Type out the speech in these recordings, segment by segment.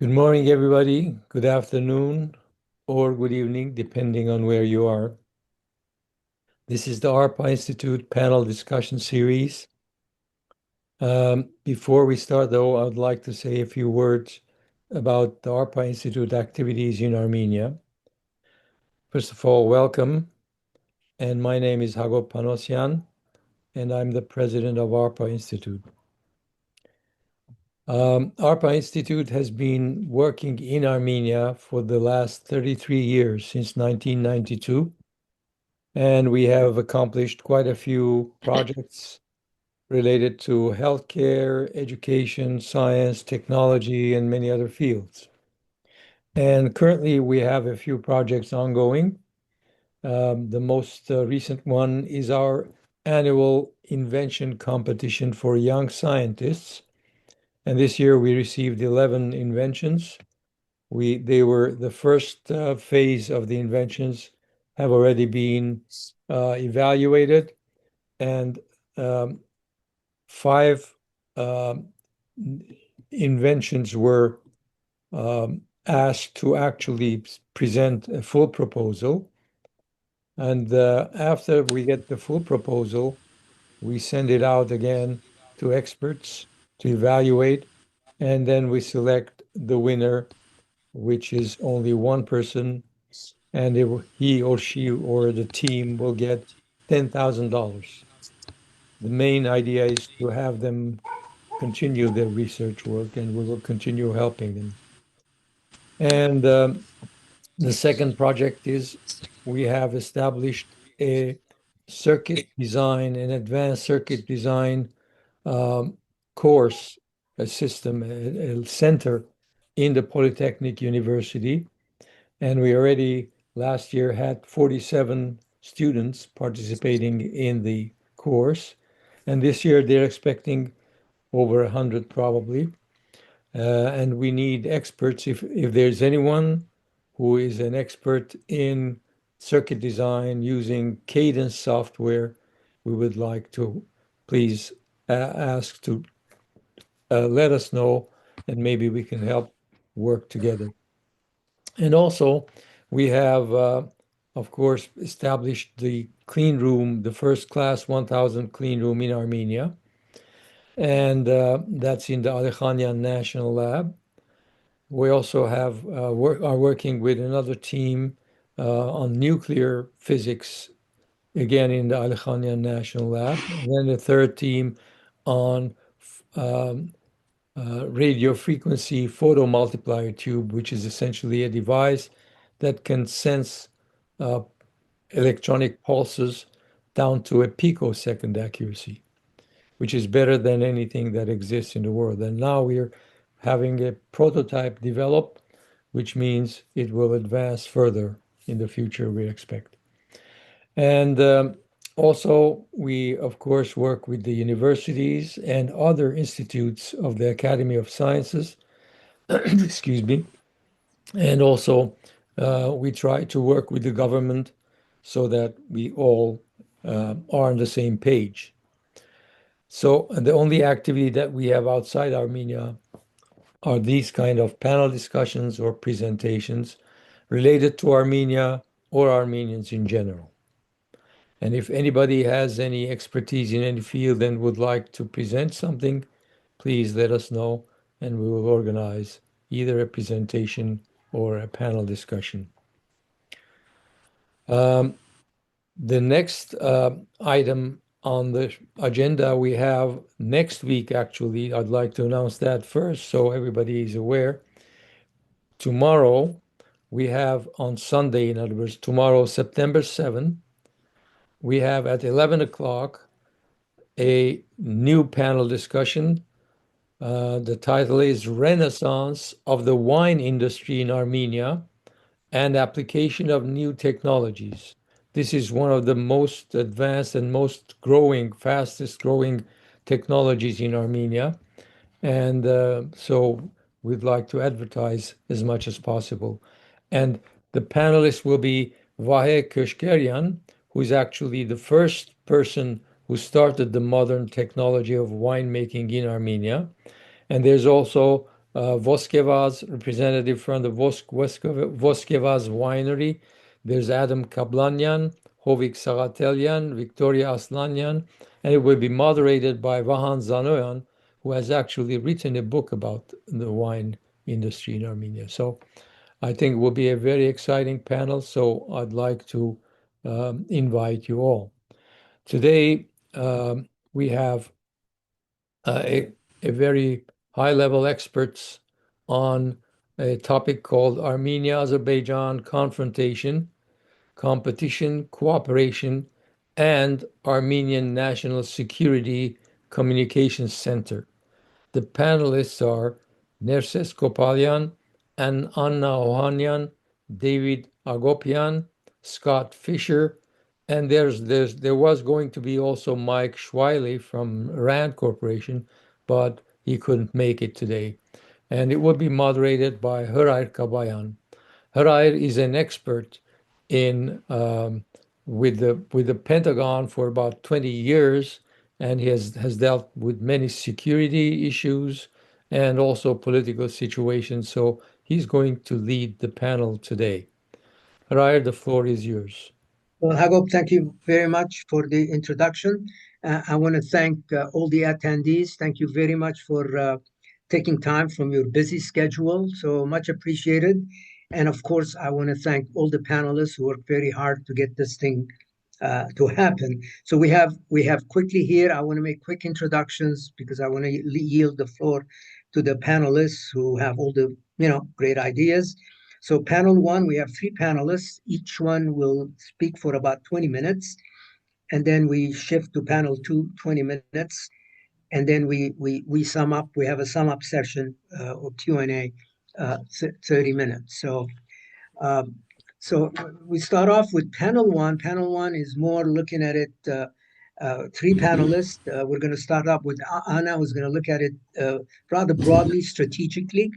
Good morning, everybody. Good afternoon or good evening, depending on where you are. This is the ARPA Institute panel discussion series. Before we start, though, I would like to say a few words about the ARPA Institute activities in Armenia. First of all, welcome. And my name is Akopyan, and I'm the president of ARPA Institute. ARPA Institute has been working in Armenia for the last 33 years, since 1992. And we have accomplished quite a few projects related to healthcare, education, science, technology, and many other fields. And currently, we have a few projects ongoing. The most recent one is our annual invention competition for young scientists. And this year, we received 11 inventions. They were the first phase of the inventions have already been evaluated, and um, five um, inventions were asked to actually present a full proposal. And after we get the full proposal, we send it out again to experts to evaluate, and then we select the winner, which is only one person, and he or she or the team will get $10,000. The main idea is to have them continue their research work, and we will continue helping them. And the second project is we have established a circuit design, an advanced circuit design um, course, a system, a center in the Polytechnic University. And we already last year had 47 students participating in the course. And this year they're expecting over 100 probably. And we need experts. If there's anyone who is an expert in circuit design using Cadence software, we would like to please ask to let us know, and maybe we can help work together. And also, we have, of course, established the clean room, the first class 1000 clean room in Armenia. And that's in the Ohanyan National Lab. We also have are working with another team on nuclear physics, again in the Ohanyan National Lab. And then the third team on um, radio frequency photomultiplier tube, which is essentially a device that can sense uh, electronic pulses down to a picosecond accuracy, which is better than anything that exists in the world. And now we're having a prototype developed, which means it will advance further in the future, we expect. And also, we, of course, work with the universities and other institutes of the Academy of Sciences, excuse me. And also, we try to work with the government so that we all are on the same page. So the only activity that we have outside Armenia are these kind of panel discussions or presentations related to Armenia or Armenians in general. And if anybody has any expertise in any field and would like to present something, please let us know and we will organize either a presentation or a panel discussion. The next item on the agenda we have next week, actually, I'd like to announce that first so everybody is aware. Tomorrow, we have on Sunday, in other words, tomorrow, September 7th, we have at 11 o'clock a new panel discussion. The title is Renaissance of the Wine Industry in Armenia and Application of New Technologies. This is one of the most advanced and most growing, fastest growing technologies in Armenia. And so we'd like to advertise as much as possible. And the panelists will be Vahe Köshkeryan, who is actually the first person who started the modern technology of winemaking in Armenia. And there's also Voskevaz, representative from the Voskevaz winery. There's Adam Kablanyan, Hovik Sagatelyan, Victoria Aslanyan, and it will be moderated by Vahan Zanoyan, who has actually written a book about the wine industry in Armenia. So I think it will be a very exciting panel. So I'd like to invite you all. Today, we have a very high-level experts on a topic called Armenia Azerbaijan Confrontation, Competition, Cooperation, and Armenian National Security Communications Center. The panelists are Nerses Kopalyan and Anna Ohanyan, David Akopyan, Scott Fisher, and there was going to be also Mike Schweile from Rand Corporation, but he couldn't make it today. And it will be moderated by Hriar Cabayan. Hriar is an expert in with the Pentagon for about 20 years, and he has dealt with many security issues and also political situations. So he's going to lead the panel today. Hriar, the floor is yours. Well, Hagop, thank you very much for the introduction. I want to thank all the attendees. Thank you very much for taking time from your busy schedule. So much appreciated. And of course, I want to thank all the panelists who worked very hard to get this thing to happen. So we have quickly here. I want to make quick introductions because I want to yield the floor to the panelists who have all the great ideas. So panel one, we have three panelists. Each one will speak for about 20 minutes. And then we shift to panel two, 20 minutes. And then we sum up. We have a sum up session or Q&A, 30 minutes. So we start off with panel one. Panel one is more looking at it, three panelists. We're going to start up with Anna, who's going to look at it rather broadly, strategically,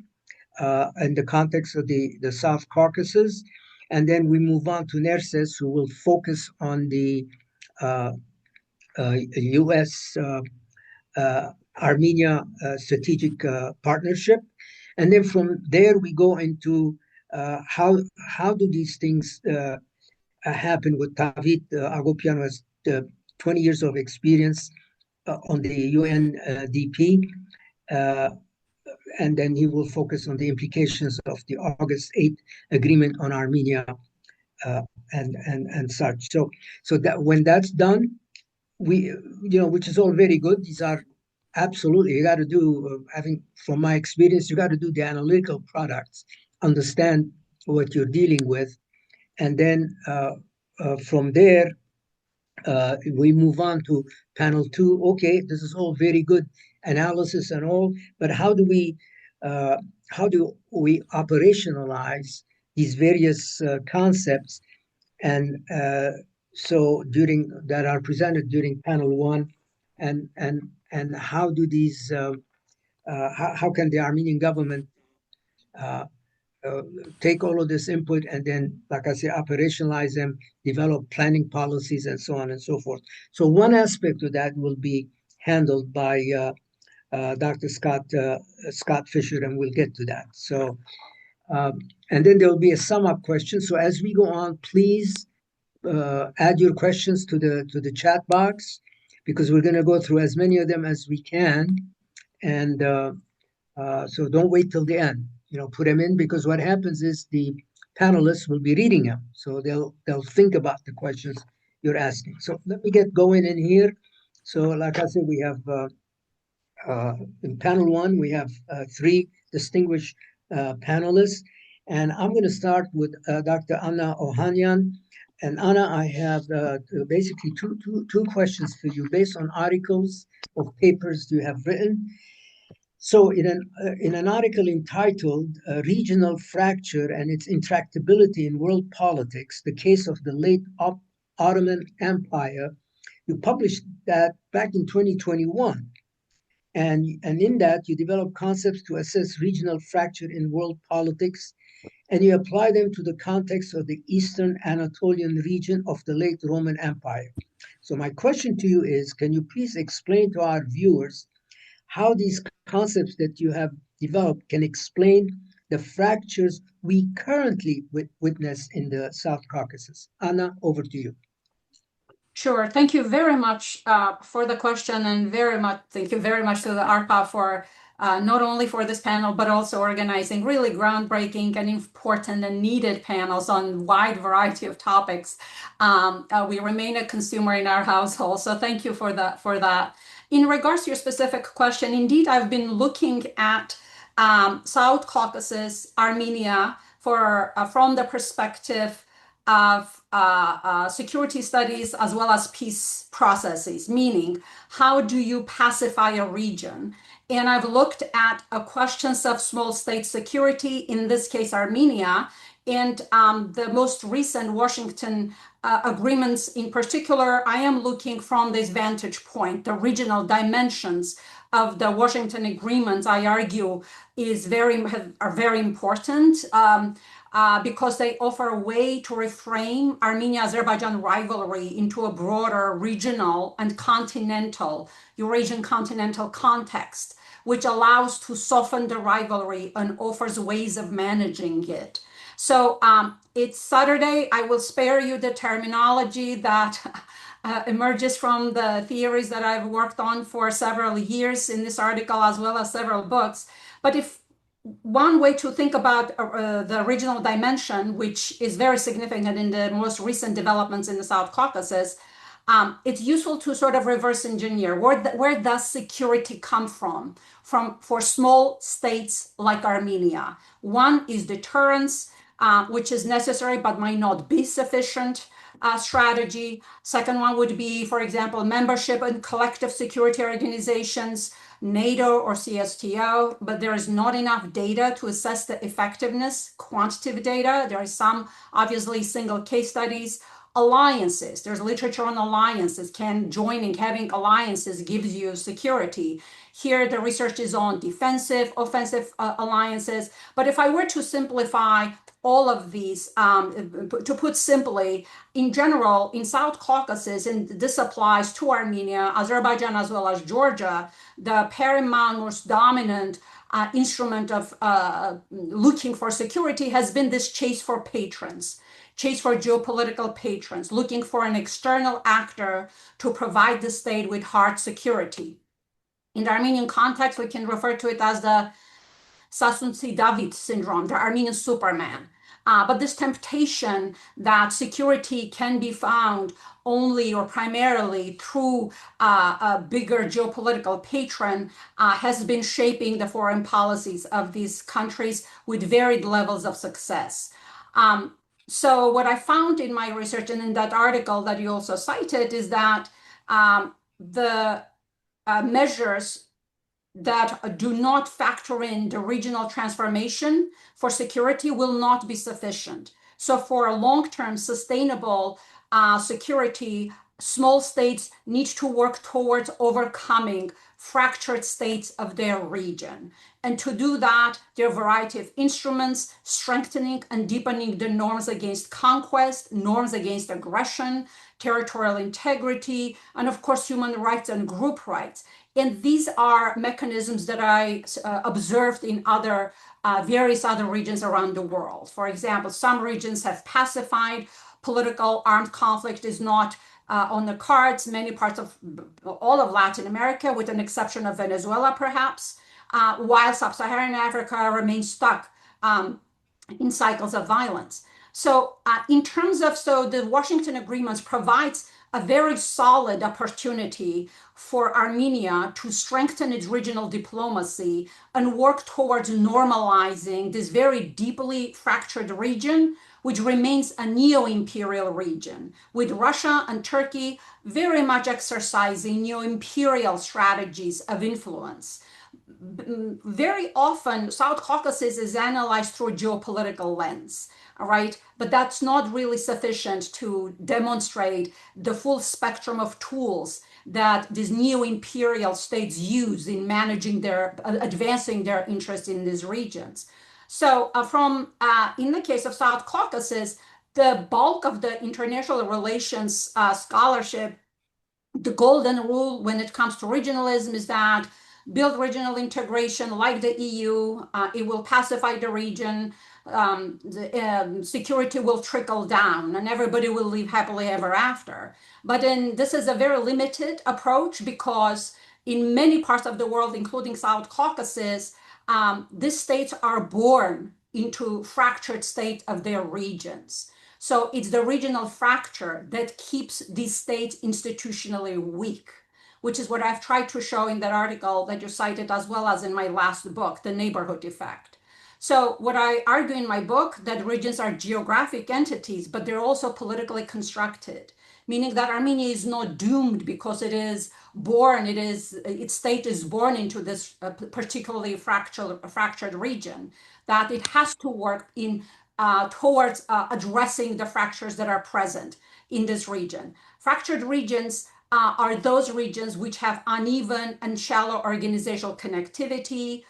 in the context of the South Caucasus. And then we move on to Nerses, who will focus on the U.S. Armenia strategic partnership. And then from there, we go into how do these things happen with David Akopyan, who has 20 years of experience on the UNDP. And then he will focus on the implications of the August 8th agreement on Armenia and such. So that when that's done, which is all very good. These are absolutely, you got to do, having from my experience, you got to do the analytical products, understand what you're dealing with. And then from there, we move on to panel two. Okay, this is all very good analysis and all, but how do we operationalize these various concepts? And so during that are presented during panel one, and how do these how can the Armenian government take all of this input and then, like I say, operationalize them, develop planning policies, and so on and so forth. So one aspect of that will be handled by Dr. Scott Fisher, and we'll get to that. So, and then there will be a sum-up question. So as we go on, please add your questions to the chat box, because we're going to go through as many of them as we can. And so don't wait till the end. Put them in, because what happens is the panelists will be reading them, so they'll think about the questions you're asking. So let me get going in here. So, like I said, we have in panel one we have three distinguished panelists, and I'm going to start with Dr. Anna Ohanyan. And Anna, I have basically two questions for you based on articles of papers you have written. So in an article entitled Regional Fracture and Its Intractability in World Politics, the Case of the Late Ottoman Empire, you published that back in 2021. And in that, you develop concepts to assess regional fracture in world politics, and you apply them to the context of the Eastern Anatolian region of the late Roman Empire. So my question to you is, can you please explain to our viewers how these concepts that you have developed can explain the fractures we currently witness in the South Caucasus. Anna, over to you. Sure. Thank you very much for the question, and thank you very much to the ARPA for not only for this panel, but also organizing really groundbreaking and important and needed panels on a wide variety of topics. We remain a consumer in our household, so thank you for that. In regards to your specific question, indeed, I've been looking at South Caucasus, Armenia, from the perspective of security studies as well as peace processes, meaning how do you pacify a region? And I've looked at questions of small state security, in this case, Armenia, and the most recent Washington agreements in particular. I am looking from this vantage point, the regional dimensions of the Washington agreements, I argue, are very important. Because they offer a way to reframe Armenia-Azerbaijan rivalry into a broader regional and Eurasian continental context, which allows to soften the rivalry and offers ways of managing it. So it's Saturday. I will spare you the terminology that emerges from the theories that I've worked on for several years in this article, as well as several books. But if one way to think about the regional dimension, which is very significant in the most recent developments in the South Caucasus, it's useful to sort of reverse engineer. Where does security come from for small states like Armenia? One is deterrence, which is necessary but might not be sufficient strategy. Second one would be, for example, membership in collective security organizations, NATO or CSTO, but there is not enough data to assess the effectiveness, quantitative data. There is some, obviously, single case studies. Alliances, there's literature on alliances. Having alliances gives you security. Here, the research is on defensive, offensive alliances. But if I were to simplify all of these, to put simply, in general, in South Caucasus, and this applies to Armenia, Azerbaijan, as well as Georgia, the paramount, most dominant instrument of looking for security has been this chase for geopolitical patrons, looking for an external actor to provide the state with hard security. In the Armenian context, we can refer to it as the Sasunci David syndrome, the Armenian Superman. But this temptation that security can be found only or primarily through a bigger geopolitical patron has been shaping the foreign policies of these countries with varied levels of success. So what I found in my research and in that article that you also cited is that the measures that do not factor in the regional transformation for security will not be sufficient. So for a long-term sustainable security, small states need to work towards overcoming fractured states of their region. And to do that, there are a variety of instruments, strengthening and deepening the norms against conquest, norms against aggression, territorial integrity, and of course, human rights and group rights. And these are mechanisms that I observed in various other regions around the world. For example, some regions have pacified. Political armed conflict is not on the cards. Many parts of all of Latin America, with an exception of Venezuela, perhaps, while sub-Saharan Africa remains stuck in cycles of violence. So in terms of, the Washington agreements provides a very solid opportunity for Armenia to strengthen its regional diplomacy and work towards normalizing this very deeply fractured region, which remains a neo-imperial region, with Russia and Turkey very much exercising neo-imperial strategies of influence. Very often, South Caucasus is analyzed through a geopolitical lens, all right? But that's not really sufficient to demonstrate the full spectrum of tools that these neo-imperial states use in advancing their interests in these regions. So in the case of South Caucasus, the bulk of the international relations scholarship, the golden rule when it comes to regionalism is that build regional integration like the EU. It will pacify the region. Security will trickle down and everybody will live happily ever after. But then this is a very limited approach because in many parts of the world, including South Caucasus, these states are born into fractured state of their regions. So it's the regional fracture that keeps these states institutionally weak, which is what I've tried to show in that article that you cited, as well as in my last book, The Neighborhood Effect. So what I argue in my book, that regions are geographic entities, but they're also politically constructed, meaning that Armenia is not doomed because it is born, its state is born into this particularly fractured region, that it has to work towards addressing the fractures that are present in this region. Fractured regions are those regions which have uneven and shallow organizational connectivity,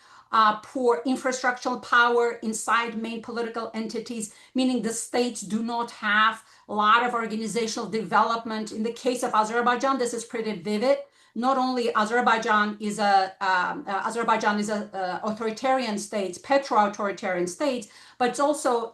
poor infrastructural power inside main political entities, meaning the states do not have a lot of organizational development. In the case of Azerbaijan, this is pretty vivid. Not only Azerbaijan is a authoritarian state, petro-authoritarian state, but it's also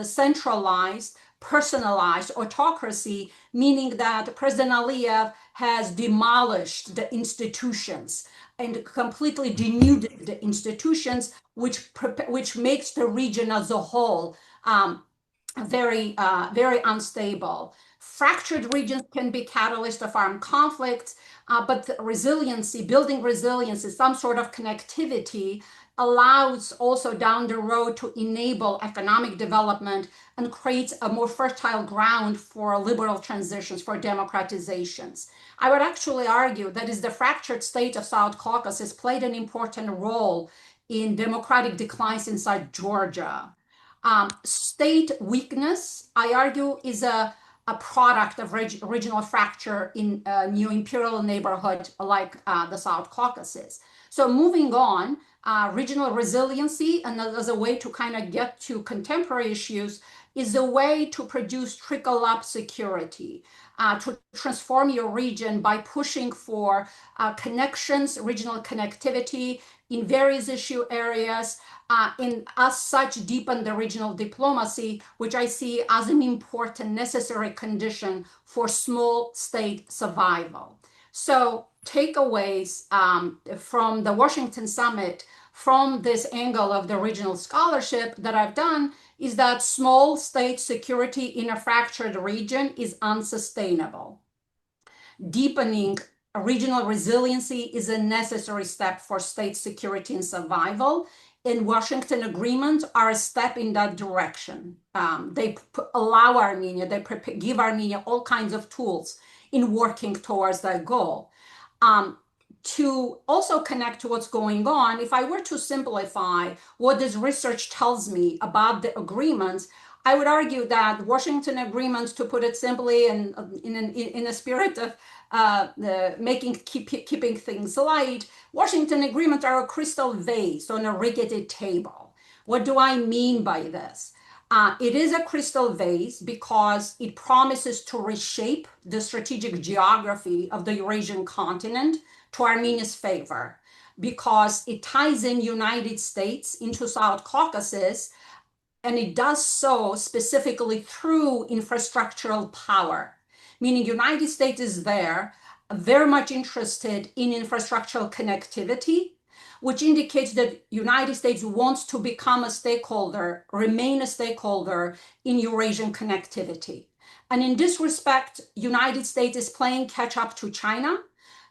centralized, personalized autocracy, meaning that President Aliyev has demolished the institutions and completely denuded the institutions, which makes the region as a whole very unstable. Fractured regions can be catalyst of armed conflicts, but building resiliency, some sort of connectivity, allows also down the road to enable economic development and creates a more fertile ground for liberal transitions, for democratizations. I would actually argue that is the fractured state of South Caucasus played an important role in democratic declines inside Georgia. State weakness, I argue, is a product of regional fracture in a new imperial neighborhood like the South Caucasus. So moving on, regional resiliency, and as a way to kind of get to contemporary issues, is a way to produce trickle-up security, to transform your region by pushing for connections, regional connectivity in various issue areas, and as such deepen the regional diplomacy, which I see as an important necessary condition for small state survival. So takeaways from the Washington summit from this angle of the regional scholarship that I've done is that small state security in a fractured region is unsustainable. Deepening regional resiliency is a necessary step for state security and survival, and Washington agreements are a step in that direction. They allow Armenia, they give Armenia all kinds of tools in working towards that goal. To also connect to what's going on, if I were to simplify what this research tells me about the agreements, I would argue that Washington agreements, to put it simply, and in a spirit of keeping things light, Washington agreements are a crystal vase on a rickety table. What do I mean by this? It is a crystal vase because it promises to reshape the strategic geography of the Eurasian continent to Armenia's favor, because it ties in United States into South Caucasus, and it does so specifically through infrastructural power, meaning United States is there, very much interested in infrastructural connectivity, which indicates that United States wants to become a stakeholder, remain a stakeholder in Eurasian connectivity. And in this respect, United States is playing catch up to China,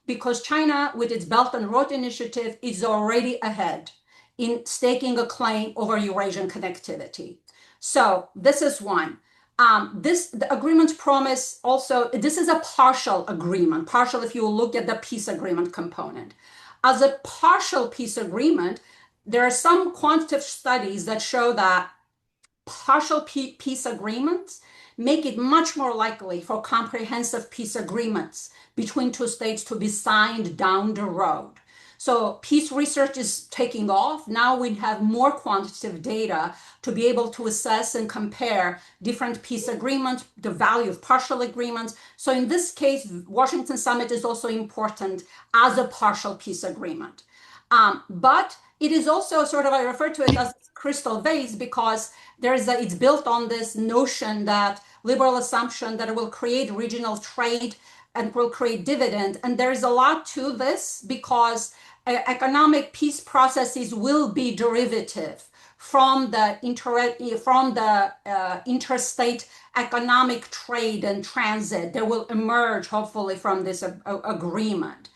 because China, with its Belt and Road Initiative, is already ahead in staking a claim over Eurasian connectivity. So this is one. The agreements promise also, this is a partial agreement, partial if you look at the peace agreement component. As a partial peace agreement, there are some quantitative studies that show that partial peace agreements make it much more likely for comprehensive peace agreements between two states to be signed down the road. So peace research is taking off. Now we have more quantitative data to be able to assess and compare different peace agreements, the value of partial agreements. So in this case, Washington Summit is also important as a partial peace agreement. But it is also sort of, I refer to it as crystal vase because it's built on this notion that liberal assumption that it will create regional trade and will create dividend. And there is a lot to this because economic peace processes will be derivative from the interstate economic trade and transit that will emerge hopefully from this agreement.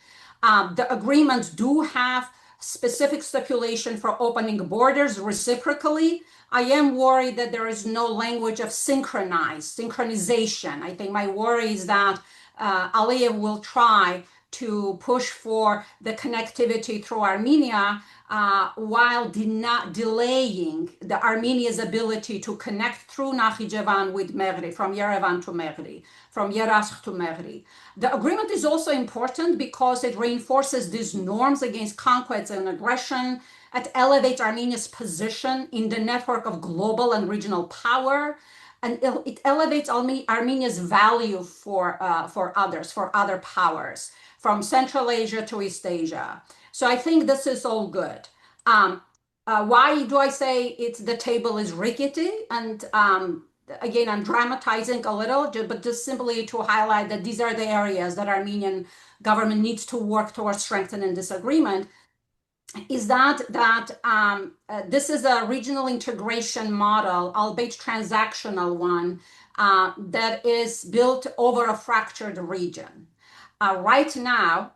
The agreements do have specific stipulation for opening borders reciprocally. I am worried that there is no language of synchronization. I think my worry is that Aliyev will try to push for the connectivity through Armenia while delaying the Armenia's ability to connect through Nakhichevan with Mehri, from Yerevan to Mehri, from Yerazh to Mehri. The agreement is also important because it reinforces these norms against conquest and aggression. It elevates Armenia's position in the network of global and regional power. And it elevates Armenia's value for others, for other powers, from Central Asia to East Asia. So I think this is all good. Why do I say the table is rickety? And again, I'm dramatizing a little, but just simply to highlight that these are the areas that Armenian government needs to work towards strengthening this agreement. Is that this is a regional integration model, albeit transactional one, that is built over a fractured region. Right now,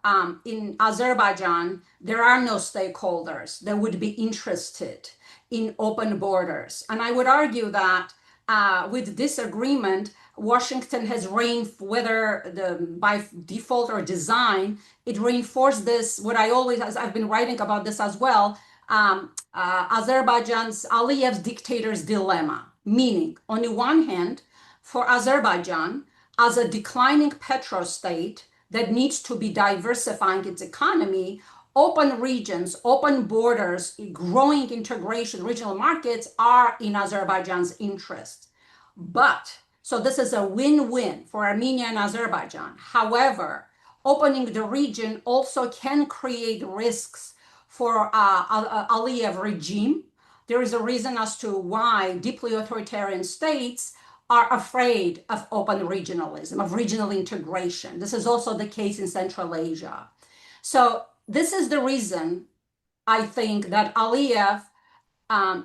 in Azerbaijan, there are no stakeholders that would be interested in open borders. And I would argue that with this agreement, Washington has whether by default or design, it reinforced this, what I've been writing about this as well, Azerbaijans, Aliyev's dictator's dilemma. Meaning, on the one hand, for Azerbaijan, as a declining petrostate that needs to be diversifying its economy, open regions, open borders, growing integration, regional markets are in Azerbaijan's interest. So this is a win-win for Armenia and Azerbaijan. However, opening the region also can create risks for Aliyev regime. There is a reason as to why deeply authoritarian states are afraid of open regionalism, of regional integration. This is also the case in Central Asia. So this is the reason I think that Aliyev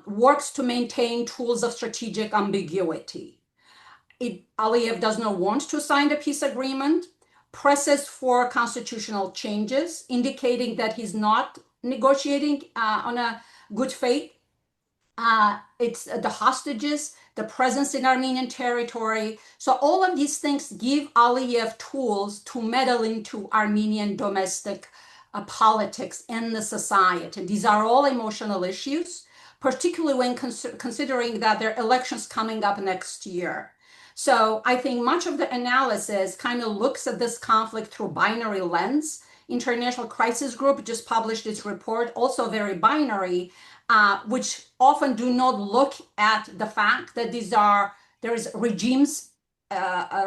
works to maintain tools of strategic ambiguity. Aliyev does not want to sign the peace agreement, presses for constitutional changes, indicating that he's not negotiating on a good faith. It's the hostages, the presence in Armenian territory. So all of these things give Aliyev tools to meddle into Armenian domestic politics and the society. These are all emotional issues, particularly when considering that there are elections coming up next year. So I think much of the analysis kind of looks at this conflict through binary lens. International Crisis Group just published its report, also very binary, which often do not look at the fact that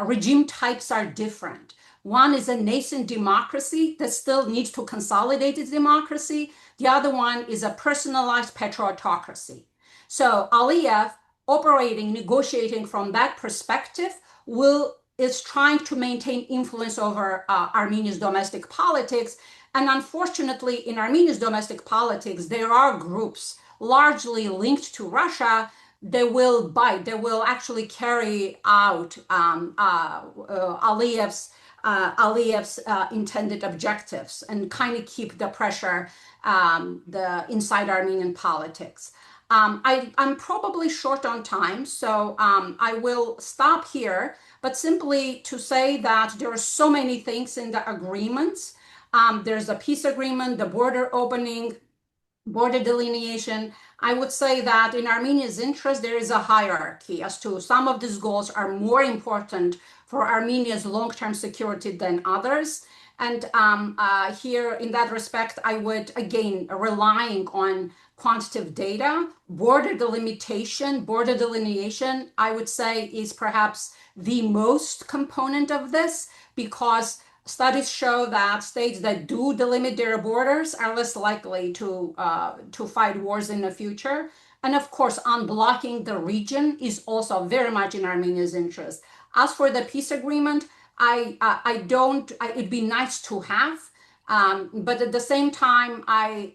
regime types are different. One is a nascent democracy that still needs to consolidate its democracy. The other one is a personalized petro-autocracy. So Aliyev, operating, negotiating from that perspective, is trying to maintain influence over Armenia's domestic politics. And unfortunately, in Armenia's domestic politics, there are groups largely linked to Russia that will actually carry out Aliyev's intended objectives and kind of keep the pressure inside Armenian politics. I'm probably short on time, so I will stop here, but simply to say that there are so many things in the agreements. There's a peace agreement, the border opening, border delineation. I would say that in Armenia's interest, there is a hierarchy as to some of these goals are more important for Armenia's long-term security than others. And here, in that respect, I would, again, relying on quantitative data, border delimitation, border delineation, I would say is perhaps the most component of this, because studies show that states that do delimit their borders are less likely to fight wars in the future. And of course, unblocking the region is also very much in Armenia's interest. As for the peace agreement, it'd be nice to have, but at the same time, I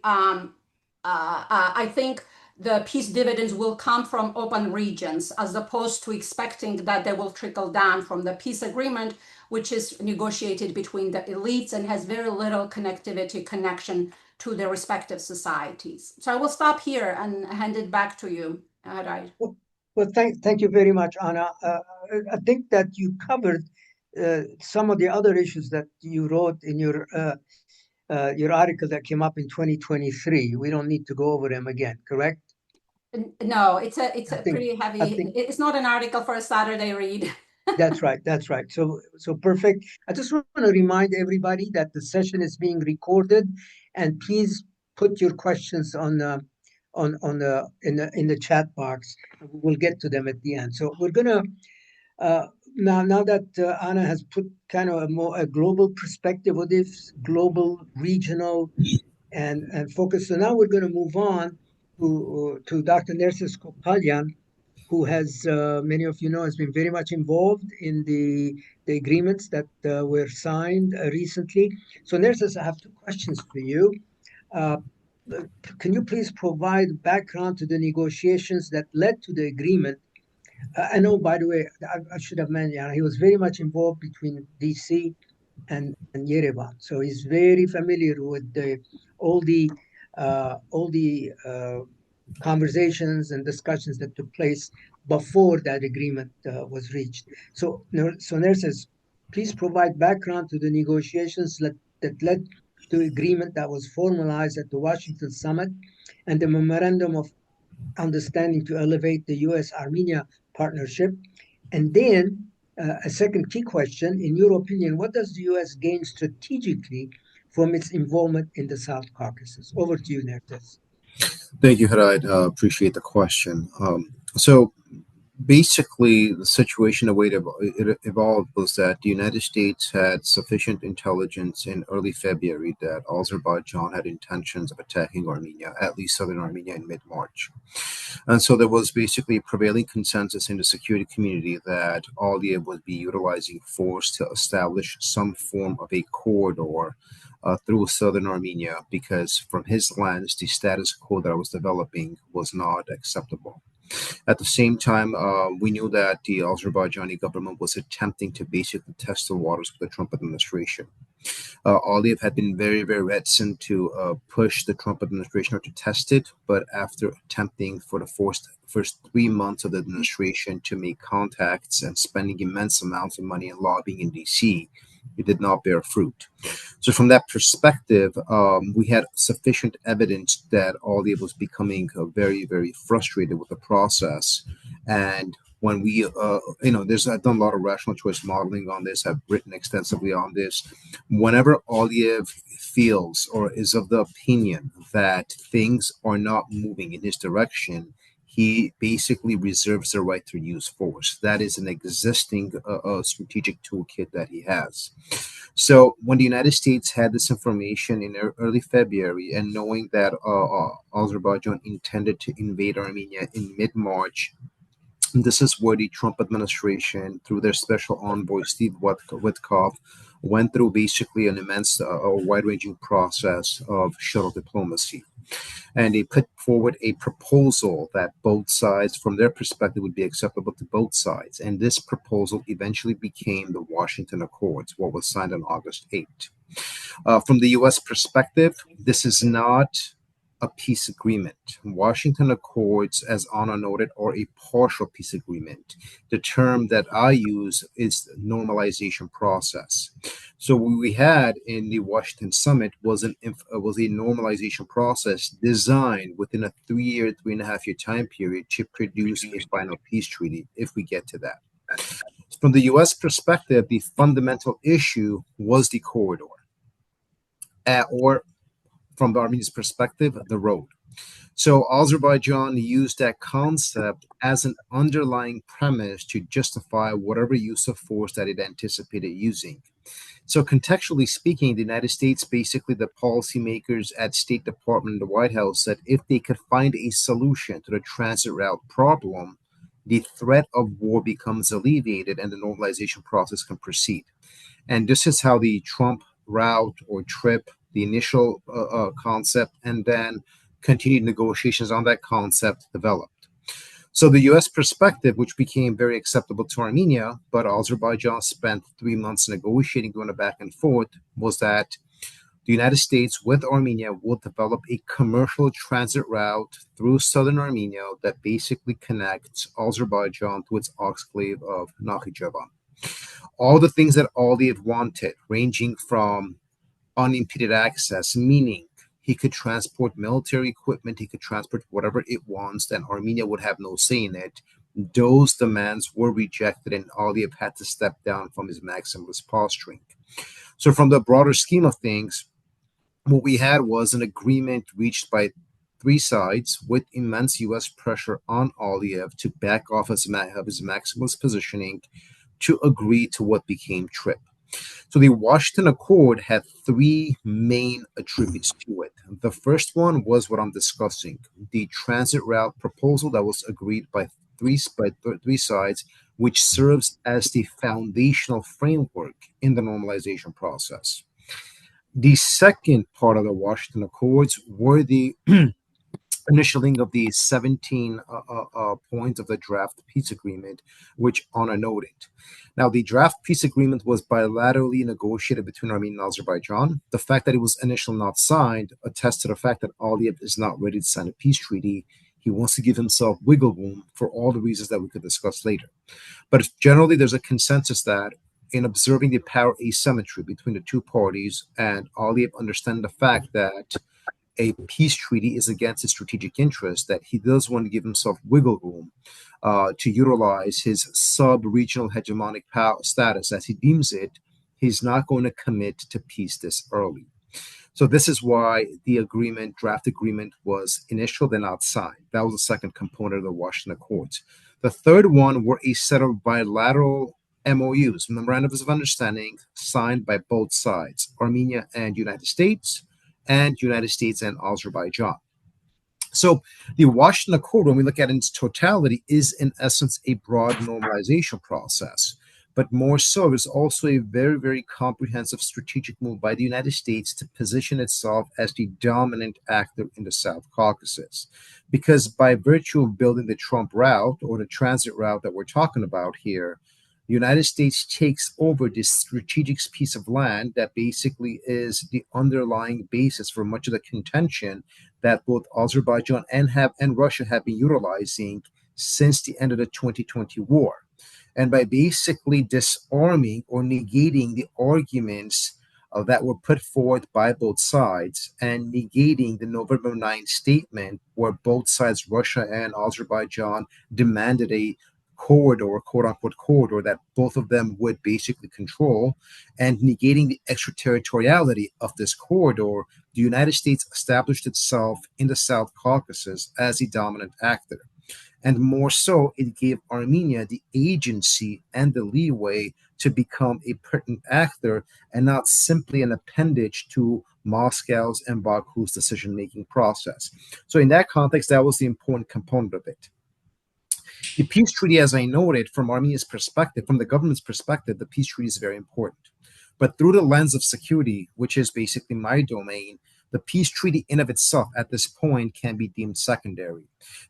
think the peace dividends will come from open regions, as opposed to expecting that they will trickle down from the peace agreement, which is negotiated between the elites and has very little connection to the respective societies. So I will stop here and hand it back to you, Hriar. Well, thank you very much, Anna. I think that you covered some of the other issues that you wrote in your article that came up in 2023. We don't need to go over them again, correct? No, it's a pretty heavy. It's not an article for a Saturday read. That's right. That's right. So perfect. I just want to remind everybody that the session is being recorded, and please put your questions in the chat box. We'll get to them at the end. So we're gonna now that Anna has put kind of a global perspective of this, global, regional, and focus. So now we're going to move on to Dr. Nerses Kopalyan, who has, many of you know, has been very much involved in the agreements that were signed recently. So Nerses, I have two questions for you. Can you please provide background to the negotiations that led to the agreement? I know, by the way, I should have mentioned, he was very much involved between DC and Yerevan. So he's very familiar with all the conversations and discussions that took place before that agreement was reached. So Nerses, please provide background to the negotiations that led to agreement that was formalized at the Washington summit and the memorandum of understanding to elevate the U.S. Armenia partnership. And then a second key question, in your opinion, what does the U.S. gain strategically from its involvement in the South Caucasus? Over to you, Nerses. Thank you, Hriar. Appreciate the question. So basically, the situation, the way it evolved was that the United States had sufficient intelligence in early February that Azerbaijan had intentions of attacking Armenia, at least southern Armenia, in mid-March. And so there was basically prevailing consensus in the security community that Aliyev would be utilizing force to establish some form of a corridor through southern Armenia, because from his lens, the status quo that was developing was not acceptable. At the same time, we knew that the Azerbaijani government was attempting to basically test the waters with the Trump administration. Aliyev had been very, very reticent to push the Trump administration or to test it, but after attempting for the first 3 months of the administration to make contacts and spending immense amounts of money and lobbying in D.C., it did not bear fruit. So from that perspective, we had sufficient evidence that Aliyev was becoming very, very frustrated with the process. And when we, I've done a lot of rational choice modeling on this. I've written extensively on this. Whenever Aliyev feels or is of the opinion that things are not moving in his direction, he basically reserves the right to use force. That is an existing strategic toolkit that he has. So when the United States had this information in early February, and knowing that Azerbaijan intended to invade Armenia in mid-March, this is where the Trump administration, through their special envoy, Steve Witkoff, went through basically an immense, wide-ranging process of shuttle diplomacy. And they put forward a proposal that both sides, from their perspective, would be acceptable to both sides. And this proposal eventually became the Washington Accords, what was signed on August 8th. From the U.S. perspective, this is not a peace agreement. Washington Accords, as Anna noted, are a partial peace agreement. The term that I use is normalization process. So what we had in the Washington summit was a normalization process designed within a 3.5 year time period to produce a final peace treaty, if we get to that. From the U.S. perspective, the fundamental issue was the corridor, or from the Armenian's perspective, the road. So Azerbaijan used that concept as an underlying premise to justify whatever use of force that it anticipated using. So contextually speaking, the United States, basically the policymakers at State Department and the White House said if they could find a solution to the transit route problem, the threat of war becomes alleviated and the normalization process can proceed. And this is how the Trump route or trip, the initial concept, and then continued negotiations on that concept developed. So the U.S. perspective, which became very acceptable to Armenia, but Azerbaijan spent 3 months negotiating, going back and forth, was that the United States with Armenia will develop a commercial transit route through southern Armenia that basically connects Azerbaijan to its exclave of Nakhichevan. All the things that Aliyev wanted, ranging from unimpeded access, meaning he could transport military equipment, he could transport whatever it wants, and Armenia would have no say in it. Those demands were rejected, and Aliyev had to step down from his maximalist posturing. So, from the broader scheme of things, what we had was an agreement reached by three sides with immense U.S. pressure on Aliyev to back off his maximalist positioning to agree to what became TRIP. So the Washington Accord had three main attributes to it. The first one was what I'm discussing, the transit route proposal that was agreed by three sides, which serves as the foundational framework in the normalization process. The second part of the Washington Accords were the initialing of the 17 points of the draft peace agreement, which Anna noted. Now, the draft peace agreement was bilaterally negotiated between Armenia and Azerbaijan. The fact that it was initially not signed attests to the fact that Aliyev is not ready to sign a peace treaty. He wants to give himself wiggle room for all the reasons that we could discuss later. But generally, there's a consensus that in observing the power asymmetry between the two parties and Aliyev understanding the fact that a peace treaty is against his strategic interest, that he does want to give himself wiggle room to utilize his sub-regional hegemonic power status as he deems it, he's not going to commit to peace this early. So this is why the draft agreement was initial, then not signed. That was the second component of the Washington Accords. The third one were a set of bilateral MOUs, memorandums of understanding, signed by both sides, Armenia and United States, and United States and Azerbaijan. So the Washington Accord, when we look at it in its totality, is in essence a broad normalization process. But more so, is also a very, very comprehensive strategic move by the United States to position itself as the dominant actor in the South Caucasus. Because by virtue of building the Trump route or the transit route that we're talking about here, the United States takes over this strategic piece of land that basically is the underlying basis for much of the contention that both Azerbaijan and Russia have been utilizing since the end of the 2020 war. And by basically disarming or negating the arguments that were put forth by both sides and negating the November 9th statement where both sides, Russia and Azerbaijan, demanded a corridor, quote-unquote corridor, that both of them would basically control, and negating the extraterritoriality of this corridor, the United States established itself in the South Caucasus as a dominant actor. And more so, it gave Armenia the agency and the leeway to become a pertinent actor and not simply an appendage to Moscow's and Baku's decision-making process. So in that context, that was the important component of it. The peace treaty, as I noted, from Armenia's perspective, from the government's perspective, the peace treaty is very important. But through the lens of security, which is basically my domain, the peace treaty in of itself at this point can be deemed secondary.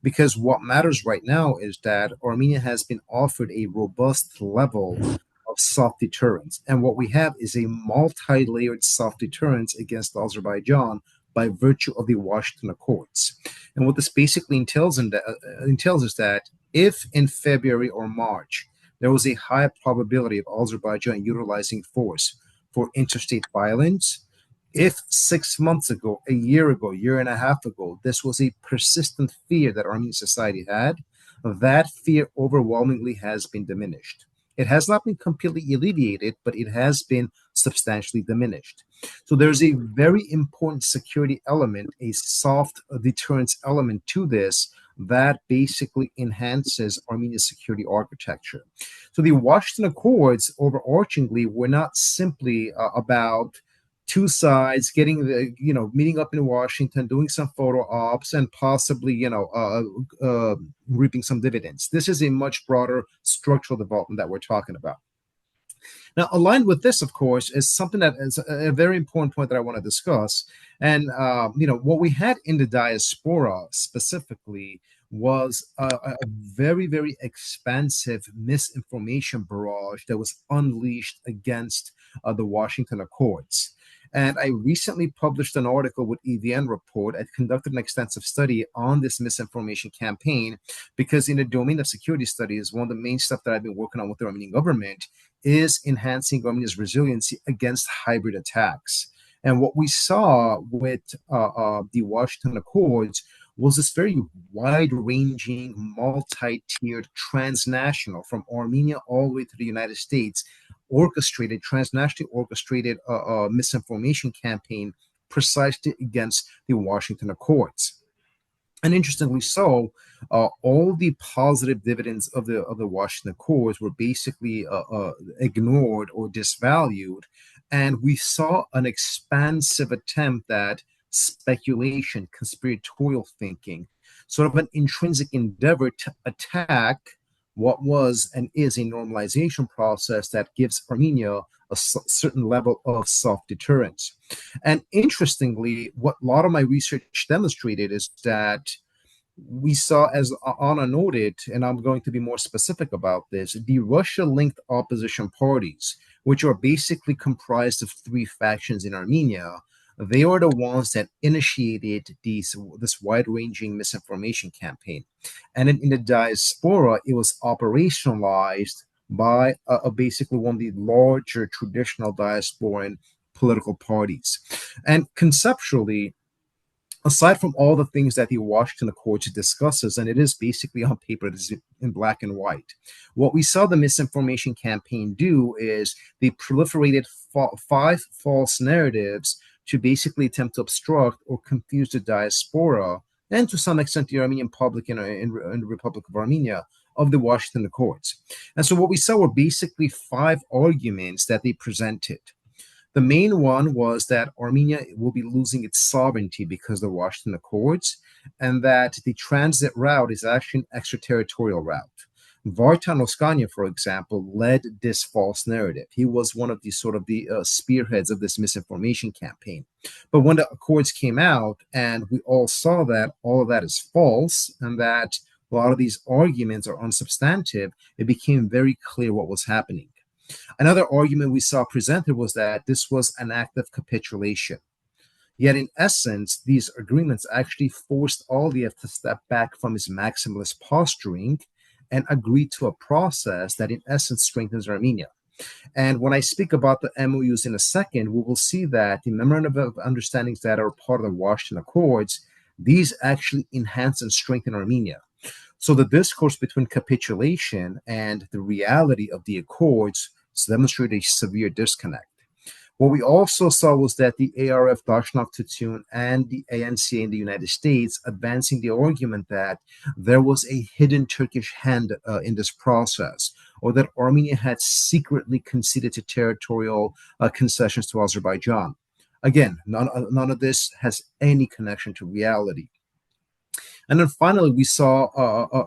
Because what matters right now is that Armenia has been offered a robust level of soft deterrence. And what we have is a multi-layered soft deterrence against Azerbaijan by virtue of the Washington Accords. And what this basically entails is that if in February or March, there was a high probability of Azerbaijan utilizing force for interstate violence, if 6 months ago, a year and a half ago, this was a persistent fear that Armenian society had, that fear overwhelmingly has been diminished. It has not been completely alleviated, but it has been substantially diminished. So there's a very important security element, a soft deterrence element to this that basically enhances Armenia's security architecture. So the Washington Accords, overarchingly, were not simply about two sides getting meeting up in Washington, doing some photo ops, and possibly reaping some dividends. This is a much broader structural development that we're talking about. Now, aligned with this, of course, is something that is a very important point that I want to discuss. And, what we had in the diaspora specifically was a very, very expansive misinformation barrage that was unleashed against the Washington Accords. And I recently published an article with EVN Report. I conducted an extensive study on this misinformation campaign because in the domain of security studies, one of the main stuff that I've been working on with the Armenian government is enhancing Armenia's resiliency against hybrid attacks. And what we saw with the Washington Accords was this very wide-ranging, multi-tiered, transnational, from Armenia all the way to the United States, transnationally orchestrated misinformation campaign precisely against the Washington Accords. And interestingly so, all the positive dividends of the Washington Accords were basically ignored or disvalued, and we saw an expansive attempt at speculation, conspiratorial thinking, sort of an intrinsic endeavor to attack what was and is a normalization process that gives Armenia a certain level of self-deterrence. And interestingly, what a lot of my research demonstrated is that we saw, as Anna noted, and I'm going to be more specific about this, the Russia-linked opposition parties, which are basically comprised of three factions in Armenia, they are the ones that initiated this wide-ranging misinformation campaign. And in the diaspora, it was operationalized by basically one of the larger traditional diasporan political parties. And conceptually, aside from all the things that the Washington Accords discusses, and it is basically on paper, it is in black and white, what we saw the misinformation campaign do is they proliferated five false narratives to basically attempt to obstruct or confuse the diaspora, and to some extent the Armenian public in the Republic of Armenia, of the Washington Accords. And so what we saw were basically five arguments that they presented. The main one was that Armenia will be losing its sovereignty because of the Washington Accords, and that the transit route is actually an extraterritorial route. Vartan Oskania, for example, led this false narrative. He was one of the spearheads of this misinformation campaign. But when the Accords came out and we all saw that all of that is false and that a lot of these arguments are unsubstantive, it became very clear what was happening. Another argument we saw presented was that this was an act of capitulation. Yet in essence, these agreements actually forced Aliyev to step back from his maximalist posturing and agree to a process that in essence strengthens Armenia. And when I speak about the MOUs in a second, we will see that the memorandum of understandings that are part of the Washington Accords, these actually enhance and strengthen Armenia. So the discourse between capitulation and the reality of the Accords demonstrated a severe disconnect. What we also saw was that the ARF, Dashnak Tutun, and the ANCA in the United States advancing the argument that there was a hidden Turkish hand in this process, or that Armenia had secretly conceded to territorial concessions to Azerbaijan. Again, none of this has any connection to reality. And then finally, we saw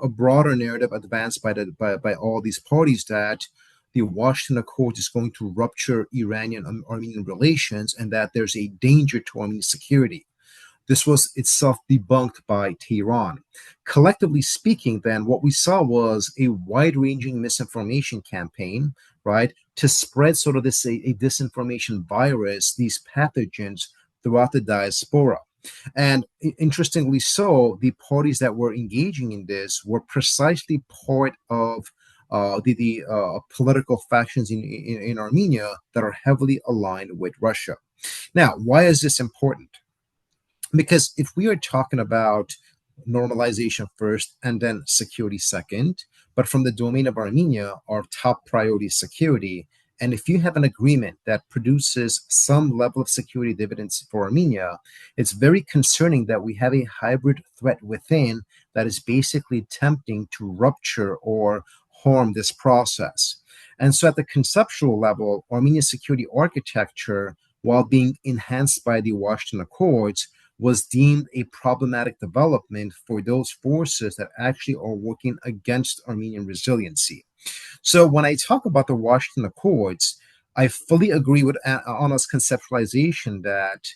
a broader narrative advanced by all these parties that the Washington Accord is going to rupture Iranian-Armenian relations and that there's a danger to Armenian security. This was itself debunked by Tehran. Collectively speaking, then, what we saw was a wide-ranging misinformation campaign, right, to spread sort of this a disinformation virus, these pathogens throughout the diaspora. And interestingly so, the parties that were engaging in this were precisely part of the political factions in Armenia that are heavily aligned with Russia. Now, why is this important? Because if we are talking about normalization first and then security second, but from the domain of Armenia, our top priority is security, And if you have an agreement that produces some level of security dividends for Armenia, it's very concerning that we have a hybrid threat within that is basically attempting to rupture or harm this process. And so at the conceptual level, Armenia's security architecture, while being enhanced by the Washington Accords, was deemed a problematic development for those forces that actually are working against Armenian resiliency. So when I talk about the Washington Accords, I fully agree with Anna's conceptualization that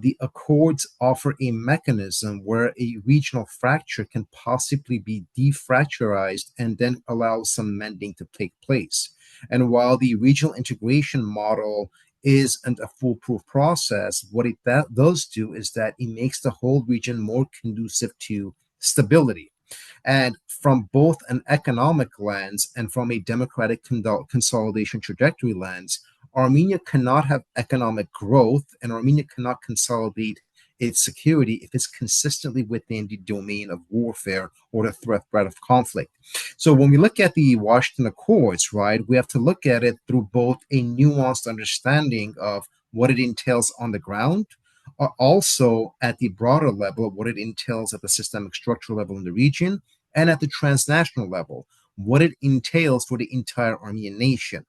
the Accords offer a mechanism where a regional fracture can possibly be defracturized and then allow some mending to take place. And while the regional integration model isn't a foolproof process, what it does do is that it makes the whole region more conducive to stability. And from both an economic lens and from a democratic consolidation trajectory lens, Armenia cannot have economic growth and Armenia cannot consolidate its security if it's consistently within the domain of warfare or the threat of conflict. So when we look at the Washington Accords, right, we have to look at it through both a nuanced understanding of what it entails on the ground, also at the broader level, what it entails at the systemic structural level in the region, and at the transnational level, what it entails for the entire Armenian nation.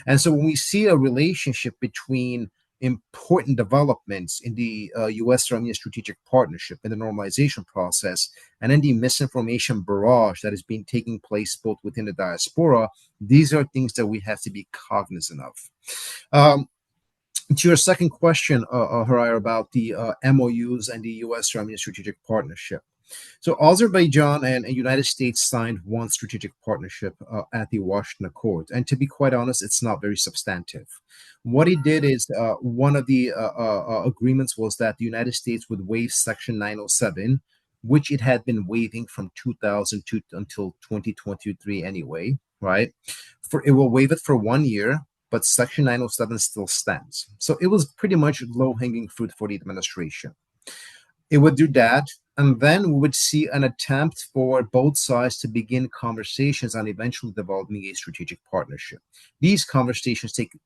And so when we see a relationship between important developments in the U.S. Armenia strategic partnership and the normalization process, and then the misinformation barrage that has been taking place both within the diaspora, these are things that we have to be cognizant of. To your second question, Hriar, about the MOUs and the U.S. Armenia strategic partnership. So Azerbaijan and the United States signed one strategic partnership at the Washington Accord. And to be quite honest, it's not very substantive. What he did is one of the agreements was that the United States would waive Section 907, which it had been waiving from 2002 until 2023 anyway, right? It will waive it for 1 year, but Section 907 still stands. So it was pretty much low-hanging fruit for the administration. It would do that, and then we would see an attempt for both sides to begin conversations on eventually developing a strategic partnership. These conversations take,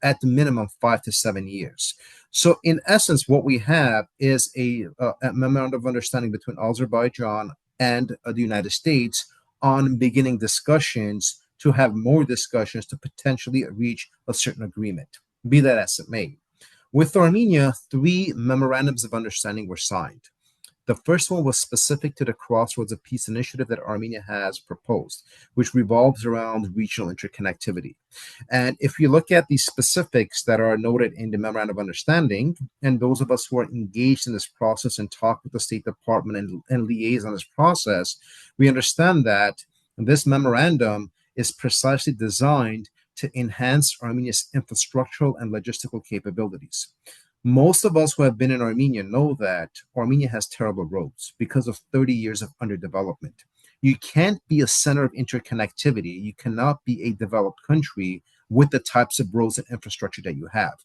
at the minimum, 5 to 7 years. So in essence, what we have is a memorandum of understanding between Azerbaijan and the United States on beginning discussions to have more discussions to potentially reach a certain agreement, be that as it may. With Armenia, 3 memorandums of understanding were signed. The first one was specific to the Crossroads of Peace initiative that Armenia has proposed, which revolves around regional interconnectivity. And if you look at the specifics that are noted in the memorandum of understanding, and those of us who are engaged in this process and talk with the State Department and liaise on this process, we understand that this memorandum is precisely designed to enhance Armenia's infrastructural and logistical capabilities. Most of us who have been in Armenia know that Armenia has terrible roads because of 30 years of underdevelopment. You can't be a center of interconnectivity. You cannot be a developed country with the types of roads and infrastructure that you have.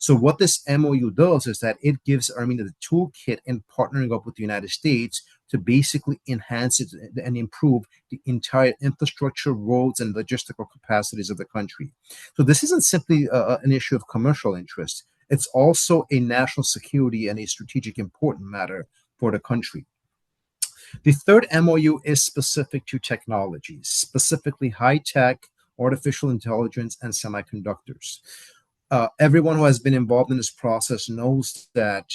So what this MOU does is that it gives Armenia the toolkit in partnering up with the United States to basically enhance it and improve the entire infrastructure, roads, and logistical capacities of the country. So this isn't simply an issue of commercial interest. It's also a national security and a strategic important matter for the country. The third MOU is specific to technologies, specifically high-tech, artificial intelligence, and semiconductors. Everyone who has been involved in this process knows that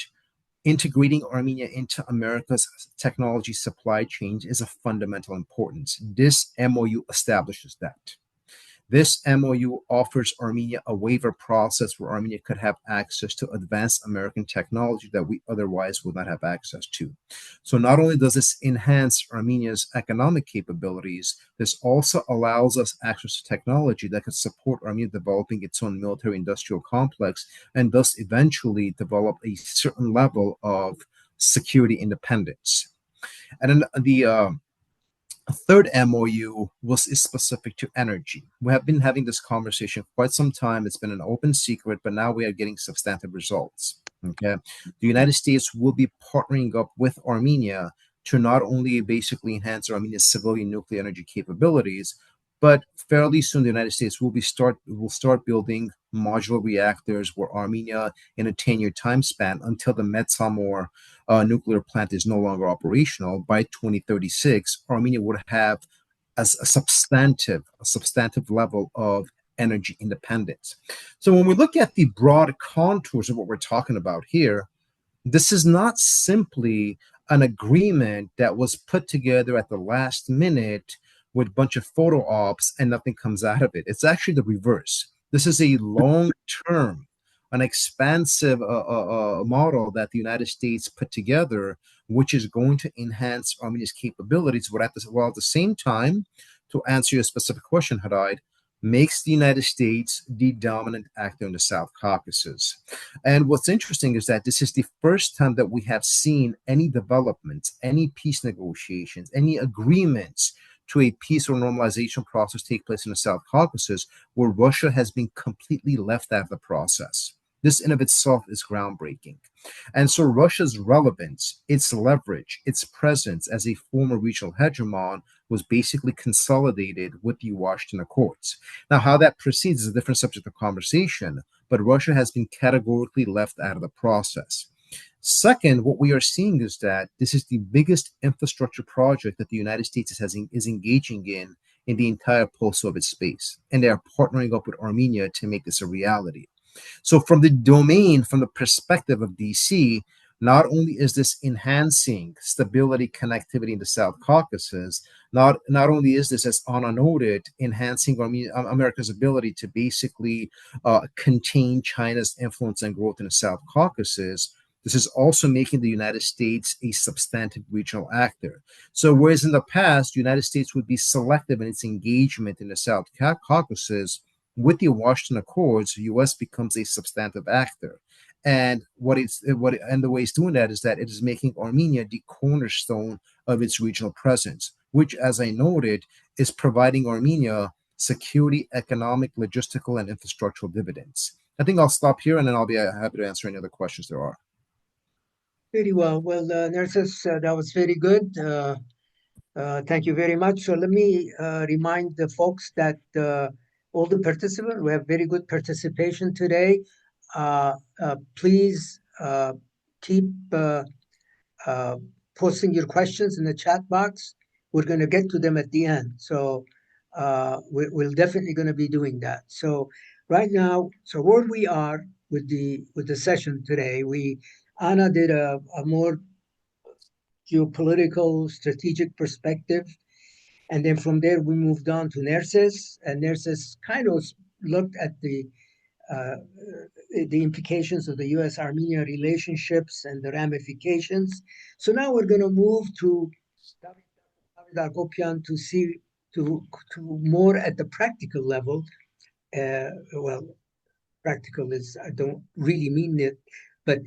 integrating Armenia into America's technology supply chain is of fundamental importance. This MOU establishes that. This MOU offers Armenia a waiver process where Armenia could have access to advanced American technology that we otherwise would not have access to. So not only does this enhance Armenia's economic capabilities, this also allows us access to technology that could support Armenia developing its own military industrial complex and thus eventually develop a certain level of security independence. And then the third MOU is specific to energy. We have been having this conversation for quite some time. It's been an open secret, but now we are getting substantive results. Okay, the United States will be partnering up with Armenia to not only basically enhance Armenia's civilian nuclear energy capabilities, But fairly soon, the United States will start building modular reactors where Armenia, in a 10-year time span, until the Metsamor nuclear plant is no longer operational, by 2036, Armenia would have as a substantive level of energy independence. So when we look at the broad contours of what we're talking about here, this is not simply an agreement that was put together at the last minute with a bunch of photo ops and nothing comes out of it. It's actually the reverse. This is a long-term, an expansive model that the United States put together, which is going to enhance Armenia's capabilities, while at the same time, to answer your specific question, Hriar, makes the United States the dominant actor in the South Caucasus. And what's interesting is that this is the first time that we have seen any developments, any peace negotiations, any agreements to a peace or normalization process take place in the South Caucasus, where Russia has been completely left out of the process. This in of itself is groundbreaking. And so Russia's relevance, its leverage, its presence as a former regional hegemon was basically consolidated with the Washington Accords. Now, how that proceeds is a different subject of conversation, but Russia has been categorically left out of the process. Second, what we are seeing is that this is the biggest infrastructure project that the United States is engaging in the entire post-Soviet space, and they are partnering up with Armenia to make this a reality. So from the perspective of DC, not only is this enhancing stability, connectivity in the South Caucasus, not only is this, as Anna noted, enhancing America's ability to basically contain China's influence and growth in the South Caucasus, this is also making the United States a substantive regional actor. So whereas in the past, the United States would be selective in its engagement in the South Caucasus, with the Washington Accords, the U.S. becomes a substantive actor. And the way it's doing that is that it is making Armenia the cornerstone of its regional presence, which, as I noted, is providing Armenia security, economic, logistical, and infrastructural dividends. I think I'll stop here, and then I'll be happy to answer any other questions there are. Very well. Well, Nerses, that was very good. Thank you very much. So let me remind the folks that all the participants, we have very good participation today. Please keep posting your questions in the chat box. We're going to get to them at the end. So we're definitely going to be doing that. So right now, so where we are with the session today, Anna did a more geopolitical strategic perspective. And then from there, we moved on to Nerses, and Nerses kind of looked at the implications of the U.S. Armenia relationships and the ramifications. So now we're going to move to David Akopyan to see to more at the practical level. Well, practical is, I don't really mean it, but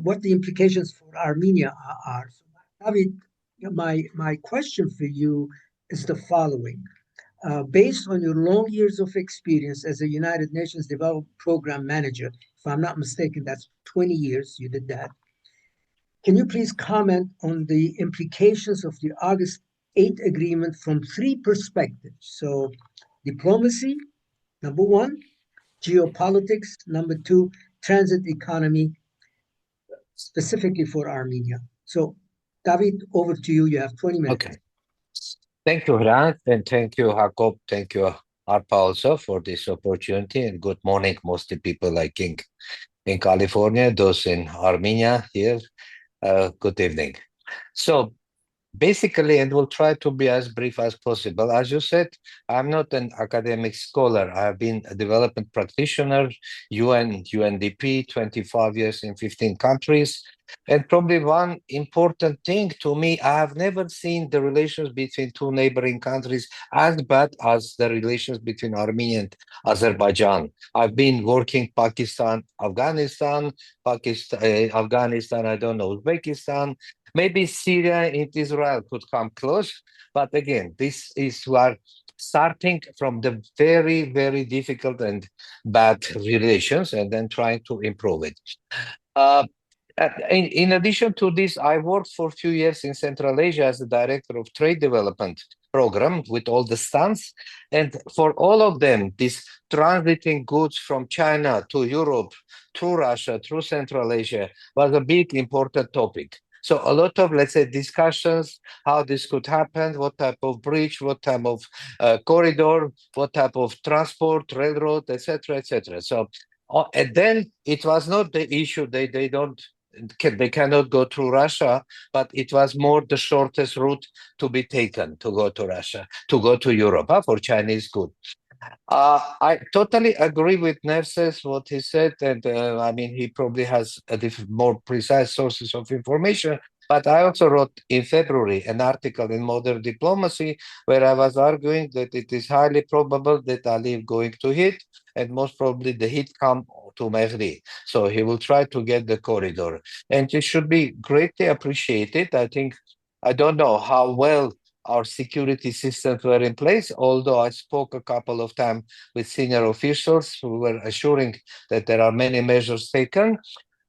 what the implications for Armenia are. So, David, my question for you is the following. Based on your long years of experience as a United Nations Development Program Manager, if I'm not mistaken, that's 20 years you did that. Can you please comment on the implications of the August 8 agreement from three perspectives? So diplomacy, number one, geopolitics, number two, transit economy, specifically for Armenia. So David, over to you. You have 20 minutes. Okay. Thank you, Hriar, and thank you, Akop. Thank you, ARPA, also for this opportunity. And good morning, mostly people like in California, those in Armenia here. Good evening. So basically, and we'll try to be as brief as possible. As you said, I'm not an academic scholar. I've been a development practitioner, UN, UNDP, 25 years in 15 countries. And probably one important thing to me, I have never seen the relations between two neighboring countries as bad as the relations between Armenia and Azerbaijan. I've been working Pakistan, Afghanistan, Afghanistan, I don't know, Uzbekistan, maybe Syria and Israel could come close. But again, this is where starting from the very, very difficult and bad relations and then trying to improve it. In addition to this, I worked for a few years in Central Asia as the director of trade development program with all the stunts. And for all of them, this transiting goods from China to Europe, through Russia, through Central Asia, was a big, important topic. So a lot of, let's say, discussions, how this could happen, what type of bridge, what type of corridor, what type of transport, railroad, etc., etc. So, and then it was not the issue, they cannot go through Russia, but it was more the shortest route to be taken to go to Russia, to go to Europe for Chinese goods. I totally agree with Nerses, what he said, and I mean, he probably has a more precise sources of information. But I also wrote in February an article in Modern Diplomacy where I was arguing that it is highly probable that Aliyev going to hit, and most probably the hit come to Mehdi. So he will try to get the corridor. And it should be greatly appreciated. I think, I don't know how well our security systems were in place, although I spoke a couple of times with senior officials who were assuring that there are many measures taken,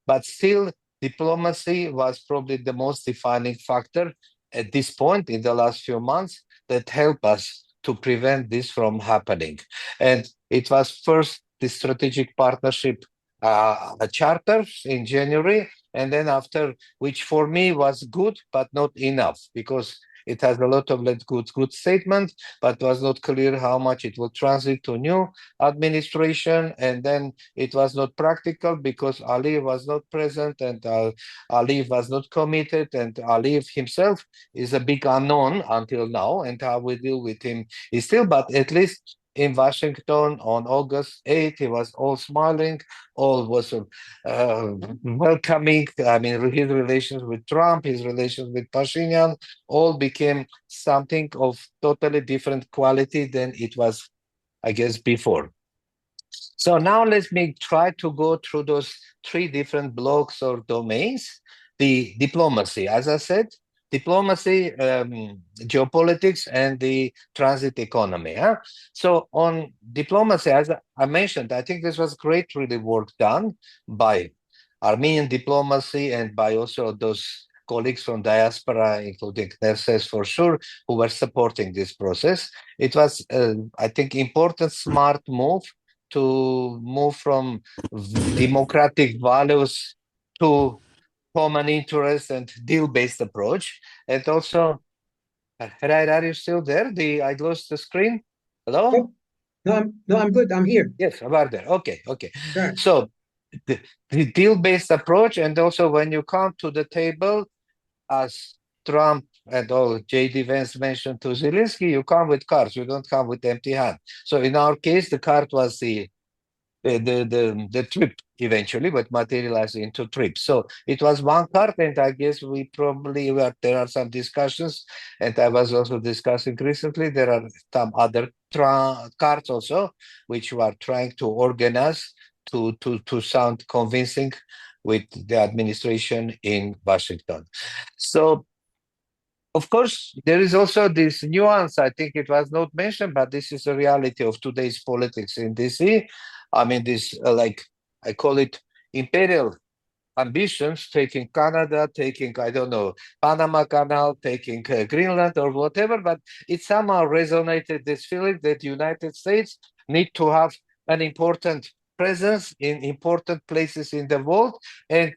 but still diplomacy was probably the most defining factor at this point in the last few months that helped us to prevent this from happening. And it was first the strategic partnership charter in January, and then after, which for me was good, but not enough, because it has a lot of good statements, but was not clear how much it will transit to new administration. And then it was not practical because Aliyev was not present, and Aliyev was not committed, and Aliyev himself is a big unknown until now, and how we deal with him is still, but at least in Washington on August 8th, he was all smiling, all was welcoming. I mean, his relations with Trump, his relations with Pashinyan, all became something of totally different quality than it was, I guess, before. So now let me try to go through those three different blocks or domains. The diplomacy, as I said, diplomacy, geopolitics, and the transit economy. So on diplomacy, as I mentioned, I think this was great really work done by Armenian diplomacy and by also those colleagues from diaspora, including Nerses for sure, who were supporting this process. It was, I think, important, smart move to move from democratic values to common interest and deal-based approach. And also, Hriar, are you still there? I lost the screen. Hello? Oh, no, I'm good. I'm here. Yes, I'm there. Okay. Sure. So the deal-based approach, and also when you come to the table, as Trump and all J.D. Vance mentioned to Zelensky, you come with cards. You don't come with empty hand. So in our case, the card was the trip eventually, but materialized into trip. So it was one card, and I guess we probably there are some discussions, and I was also discussing recently, there are some other cards also, which we are trying to organize to sound convincing with the administration in Washington. So of course, there is also this nuance. I think it was not mentioned, but this is a reality of today's politics in DC. I mean, this, like, I call it imperial ambitions, taking Canada, taking, I don't know, Panama Canal, taking Greenland or whatever, but it somehow resonated this feeling that the United States need to have an important presence in important places in the world. And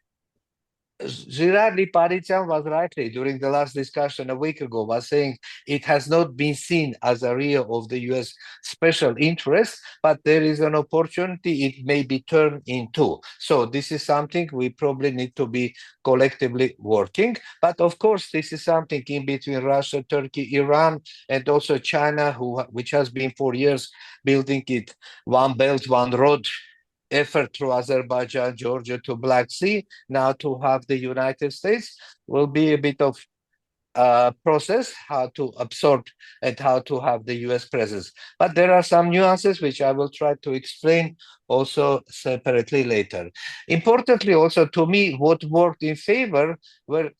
Hriar Parityan was rightly, during the last discussion a week ago, was saying it has not been seen as a area of the U.S. special interest, but there is an opportunity it may be turned into. So this is something we probably need to be collectively working. But of course, this is something in between Russia, Turkey, Iran, and also China, which has been for years building it one belt, one road effort through Azerbaijan, Georgia to Black Sea. Now to have the United States will be a bit of process, how to absorb and how to have the US presence. But there are some nuances which I will try to explain also separately later. Importantly also to me, what worked in favor were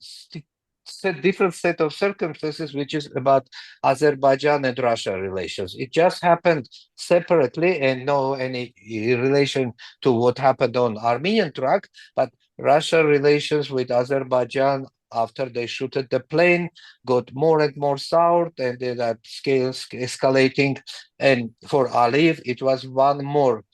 different set of circumstances, which is about Azerbaijan and Russia relations. It just happened separately and no any relation to what happened on Armenian track, but Russia relations with Azerbaijan after they shoot at the plane, got more and more soured, and then that scales escalating. And for Aliyev, it was one more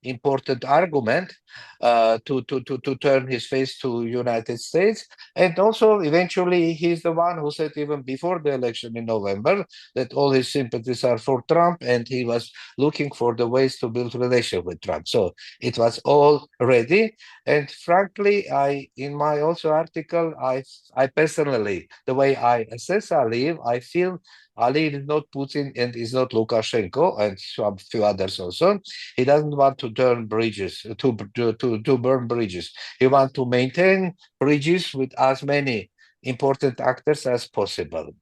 important argument to turn his face to United States. And also, eventually, he's the one who said even before the election in November that all his sympathies are for Trump, and he was looking for the ways to build relations with Trump. So it was all ready. And frankly, in my also article, I personally, the way I assess Aliyev, I feel Aliyev is not Putin and is not Lukashenko, and some few others also. He doesn't want to turn bridges, to burn bridges. He wants to maintain bridges with as many important actors as possible.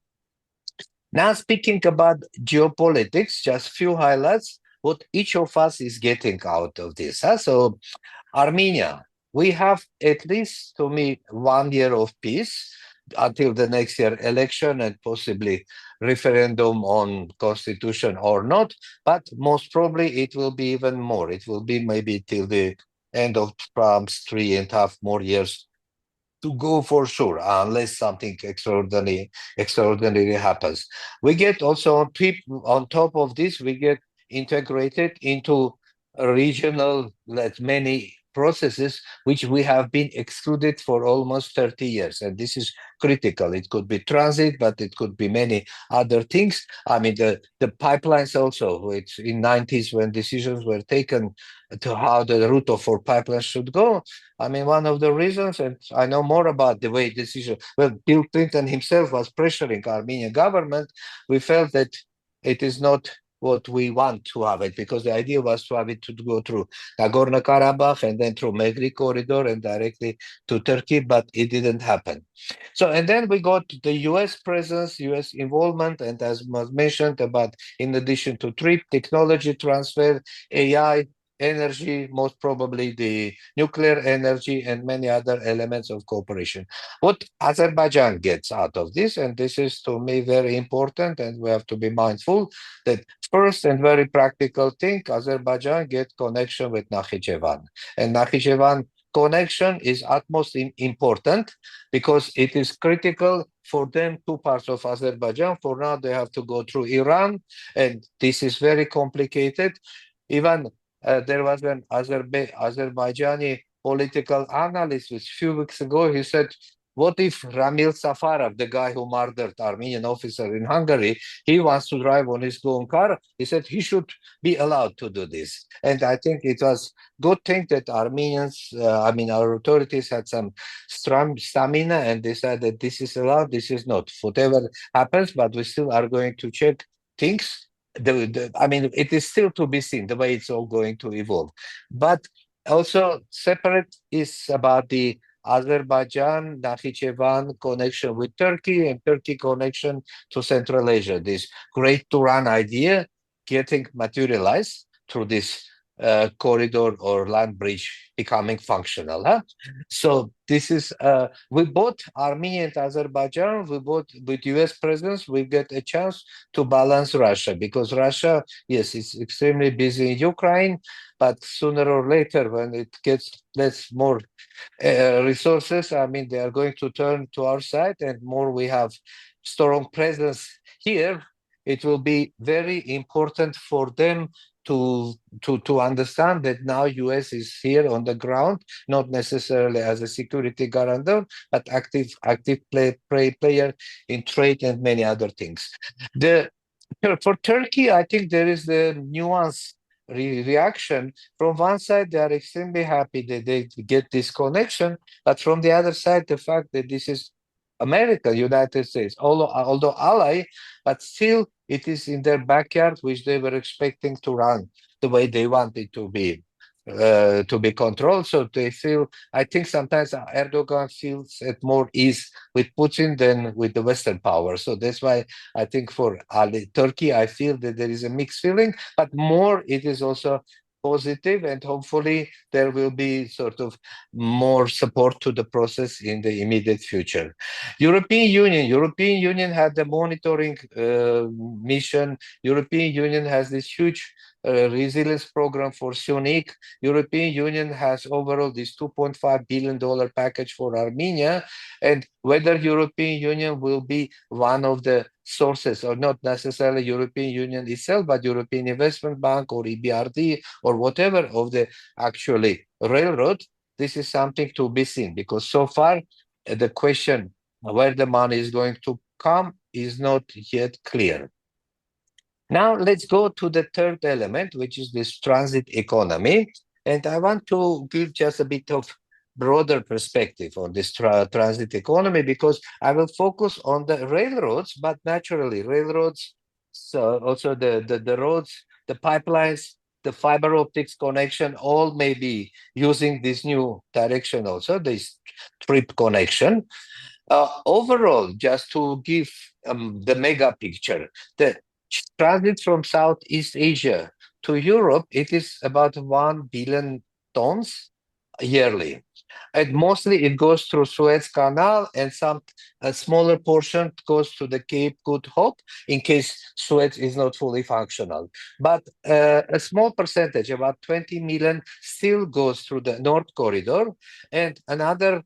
Now, speaking about geopolitics, just few highlights, what each of us is getting out of this. So, Armenia, we have at least, to me, 1 year of peace until the next year election and possibly referendum on constitution or not, but most probably it will be even more. It will be maybe till the end of Trump's 3.5 more years to go for sure, unless something extraordinary happens. We get also on top of this, we get integrated into regional, many processes which we have been excluded for almost 30 years, and this is critical. It could be transit, but it could be many other things. I mean, the pipelines also, which in 90s when decisions were taken to how the route for pipelines should go. I mean, one of the reasons, and I know more about the way decision, well, Bill Clinton himself was pressuring Armenian government. We felt that it is not what we want to have it, because the idea was to have it to go through Nagorno-Karabakh and then through Megri corridor and directly to Turkey, but it didn't happen. So, and then we got the U.S. presence, U.S. involvement, and as was mentioned about, in addition to trip, technology transfer, AI, energy, most probably the nuclear energy, and many other elements of cooperation. What Azerbaijan gets out of this, and this is to me very important, and we have to be mindful that first and very practical thing, Azerbaijan gets connection with Nakhichevan. And Nakhichevan connection is utmost important because it is critical for them, two parts of Azerbaijan. For now, they have to go through Iran, and this is very complicated. Even there was an Azerbaijani political analyst a few weeks ago. He said, what if Ramil Safarov, the guy who murdered Armenian officer in Hungary, he wants to drive on his own car? He said he should be allowed to do this. And I think it was good thing that Armenians, our authorities had some stamina and they said that this is allowed, this is not. Whatever happens, but we still are going to check things. It is still to be seen the way it's all going to evolve. But also separate is about the Azerbaijan, Nakhichevan connection with Turkey and Turkey connection to Central Asia. This Great Turan idea getting materialized through this corridor or land bridge becoming functional. So this is, we both Armenia and Azerbaijan, we both with US presence, we get a chance to balance Russia, because Russia, yes, it's extremely busy in Ukraine, but sooner or later when it gets more resources, they are going to turn to our side, and more we have strong presence here, it will be very important for them to understand that now US is here on the ground, not necessarily as a security guarantor, but active player in trade and many other things. For Turkey, I think there is the nuance reaction. From one side, they are extremely happy that they get this connection, but from the other side, the fact that this is America, United States, although ally, but still it is in their backyard, which they were expecting to run the way they want it to be controlled. So they feel, I think sometimes Erdogan feels at more ease with Putin than with the Western power. So that's why I think for Turkey, I feel that there is a mixed feeling, but more it is also positive, and hopefully there will be sort of more support to the process in the immediate future. European Union had the monitoring mission. European Union has this huge resilience program for Sunik. European Union has overall this $2.5 billion package for Armenia, and whether European Union will be one of the sources, or not necessarily European Union itself, but European Investment Bank or EBRD or whatever of the actually railroad, this is something to be seen, because so far the question where the money is going to come is not yet clear. Now let's go to the third element, which is this transit economy. And I want to give just a bit of broader perspective on this transit economy, because I will focus on the railroads, but naturally railroads, so also the roads, the pipelines, the fiber optics connection, all may be using this new direction also, this trip connection. Overall, just to give the mega picture, the transit from Southeast Asia to Europe, it is about 1 billion tons yearly. And mostly it goes through Suez Canal, and a smaller portion goes to the Cape Good Hope in case Suez is not fully functional. But a small percentage, about 20 million, still goes through the North Corridor, and another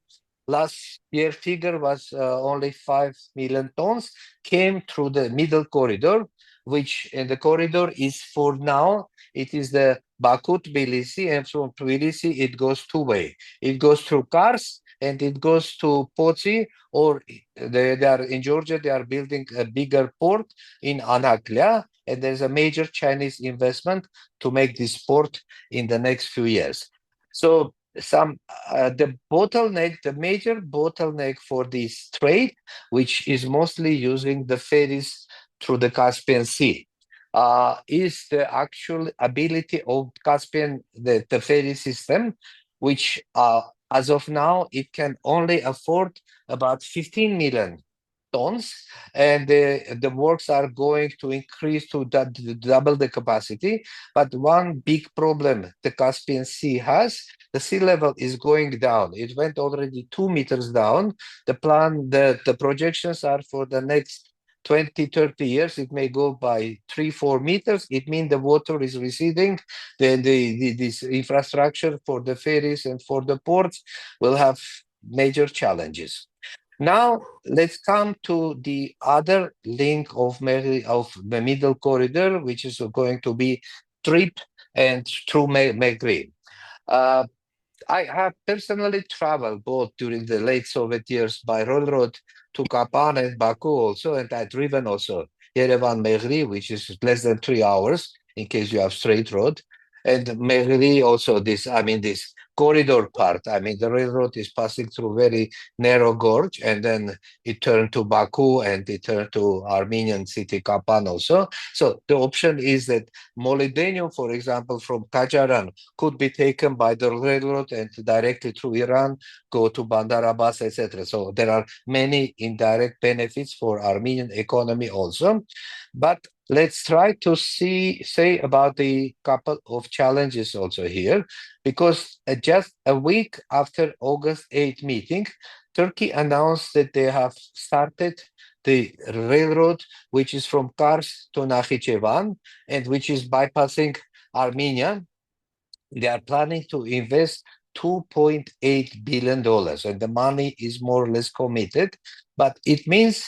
last year figure was only 5 million tons came through the Middle Corridor, which in the corridor is for now, it is the Baku-Tbilisi, and from Tbilisi it goes two-way. It goes through Kars and it goes to Pozi, or they are in Georgia, they are building a bigger port in Anaklia, and there's a major Chinese investment to make this port in the next few years. So the major bottleneck for this trade, which is mostly using the ferries through the Caspian Sea, is the actual ability of Caspian, the ferry system, which as of now, it can only afford about 15 million tons, and the works are going to increase to double the capacity. But one big problem the Caspian Sea has, the sea level is going down. It went already 2 meters down. The projections are for the next 20, 30 years, it may go by 3-4 meters. It means the water is receding. Then this infrastructure for the ferries and for the ports will have major challenges. Now let's come to the other link of the Middle Corridor, which is going to be trip and through Megri. I have personally traveled both during the late Soviet years by railroad to Kapan and Baku also, and I've driven also Yerevan-Megri, which is less than 3 hours in case you have straight road. And Megri also this corridor part. The railroad is passing through very narrow gorge, and then it turned to Baku and it turned to Armenian city Kapan also. So the option is that molybdenum, for example, from Kajaran could be taken by the railroad and directly through Iran, go to Bandar Abbas, etc. So there are many indirect benefits for Armenian economy also. But let's try to say about the couple of challenges also here, because just a week after August 8th meeting, Turkey announced that they have started the railroad, which is from Kars to Nakhichevan, and which is bypassing Armenia. They are planning to invest $2.8 billion, and the money is more or less committed. But it means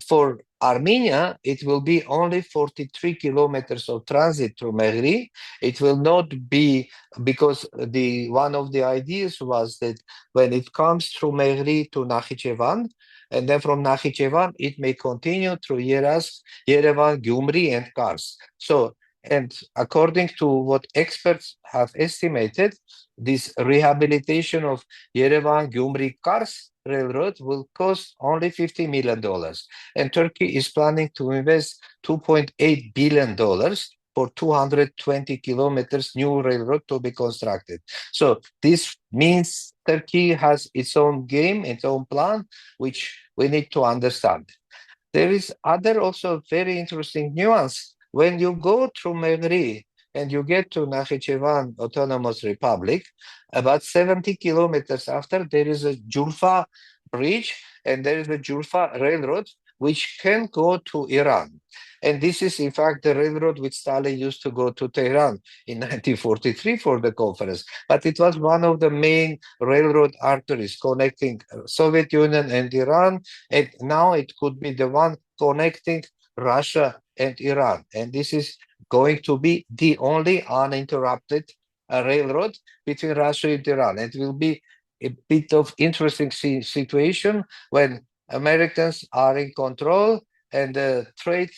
for Armenia, it will be only 43 kilometers of transit through Megri. It will not be, because one of the ideas was that when it comes through Megri to Nakhichevan, and then from Nakhichevan, it may continue through Yerevan, Gyumri, and Kars. So, and according to what experts have estimated, this rehabilitation of Yerevan, Gyumri, Kars railroad will cost only $50 million. And Turkey is planning to invest $2.8 billion for 220 kilometers new railroad to be constructed. So this means Turkey has its own game, its own plan, which we need to understand. There is other also very interesting nuance. When you go through Megri and you get to Nakhichevan Autonomous Republic. About 70 kilometers after, there is a Julfa bridge, and there is a Julfa railroad, which can go to Iran. And this is, in fact, the railroad which Stalin used to go to Tehran in 1943 for the conference. But it was one of the main railroad arteries connecting Soviet Union and Iran. And now it could be the one connecting Russia and Iran. And this is going to be the only uninterrupted railroad between Russia and Iran. It will be a bit of interesting situation when Americans are in control and the trade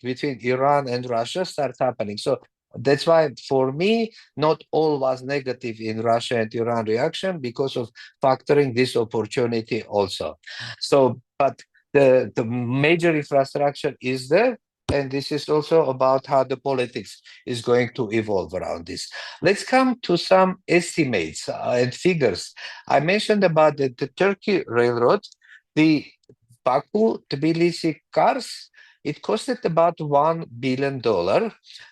between Iran and Russia starts happening. So that's why, for me, not all was negative in Russia and Iran reaction because of factoring this opportunity also. So, but the major infrastructure is there, and this is also about how the politics is going to evolve around this. Let's come to some estimates and figures. I mentioned about the Turkey Railroad, the Baku-Tbilisi-Kars. It costed about $1 billion,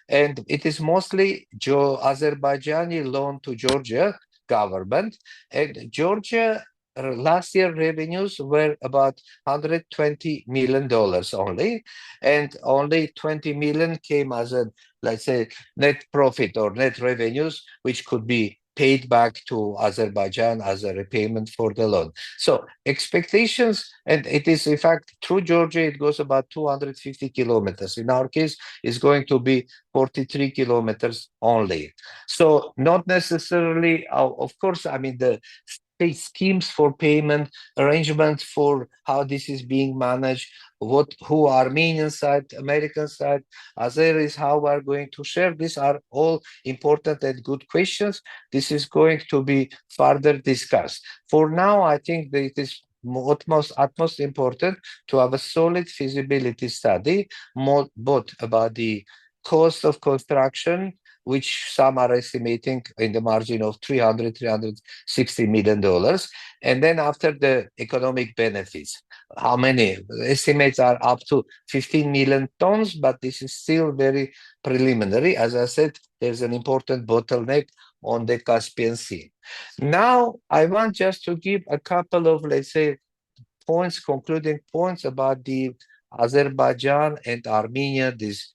and it is mostly Azerbaijani loan to Georgia government. And Georgia last year revenues were about $120 million only, and only 20 million came as a, let's say, net profit or net revenues, which could be paid back to Azerbaijan as a repayment for the loan. So expectations, and it is in fact through Georgia, it goes about 250 kilometers. In our case, it's going to be 43 kilometers only. So not necessarily, of course, I mean, the schemes for payment, arrangements for how this is being managed, who Armenian side, American side, Azeris, how we are going to share. These are all important and good questions. This is going to be further discussed. For now, I think that it is utmost important to have a solid feasibility study, both about the cost of construction, which some are estimating in the margin of $360 million. And then after the economic benefits, how many? Estimates are up to 15 million tons, but this is still very preliminary. As I said, there's an important bottleneck on the Caspian Sea. Now, I want just to give a couple of, let's say, points, concluding points about the Azerbaijan and Armenia, this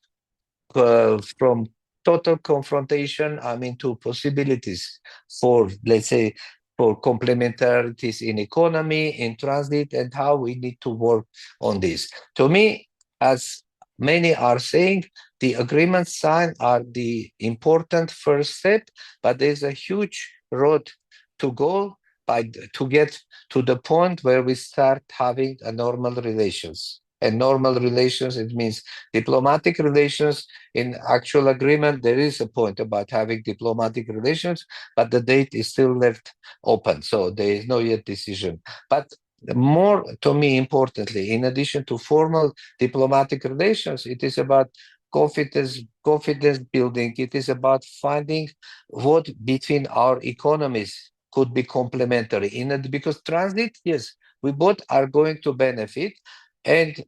from total confrontation, I mean, to possibilities for, let's say, for complementarities in economy, in transit, and how we need to work on this. To me, as many are saying, the agreements signed are the important first step, but there's a huge road to go to get to the point where we start having a normal relations. And normal relations, it means diplomatic relations. In actual agreement, there is a point about having diplomatic relations, but the date is still left open, so there is no yet decision. But more, to me, importantly, in addition to formal diplomatic relations, it is about confidence building. It is about finding what between our economies could be complementary. Because transit, yes, we both are going to benefit. And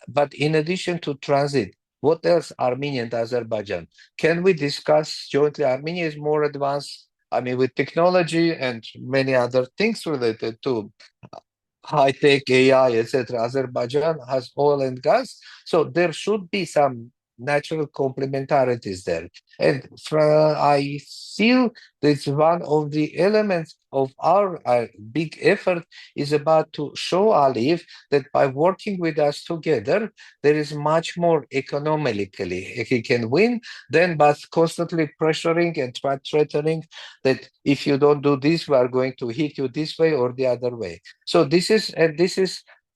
but in addition to transit, what else Armenia and Azerbaijan? Can we discuss jointly? Armenia is more advanced, I mean, with technology and many other things related to high-tech AI, etc. Azerbaijan has oil and gas, so there should be some natural complementarities there. And I feel that one of the elements of our big effort is about to show Aliyev that by working with us together, there is much more economically he can win than by constantly pressuring and threatening that if you don't do this, we are going to hit you this way or the other way. So this is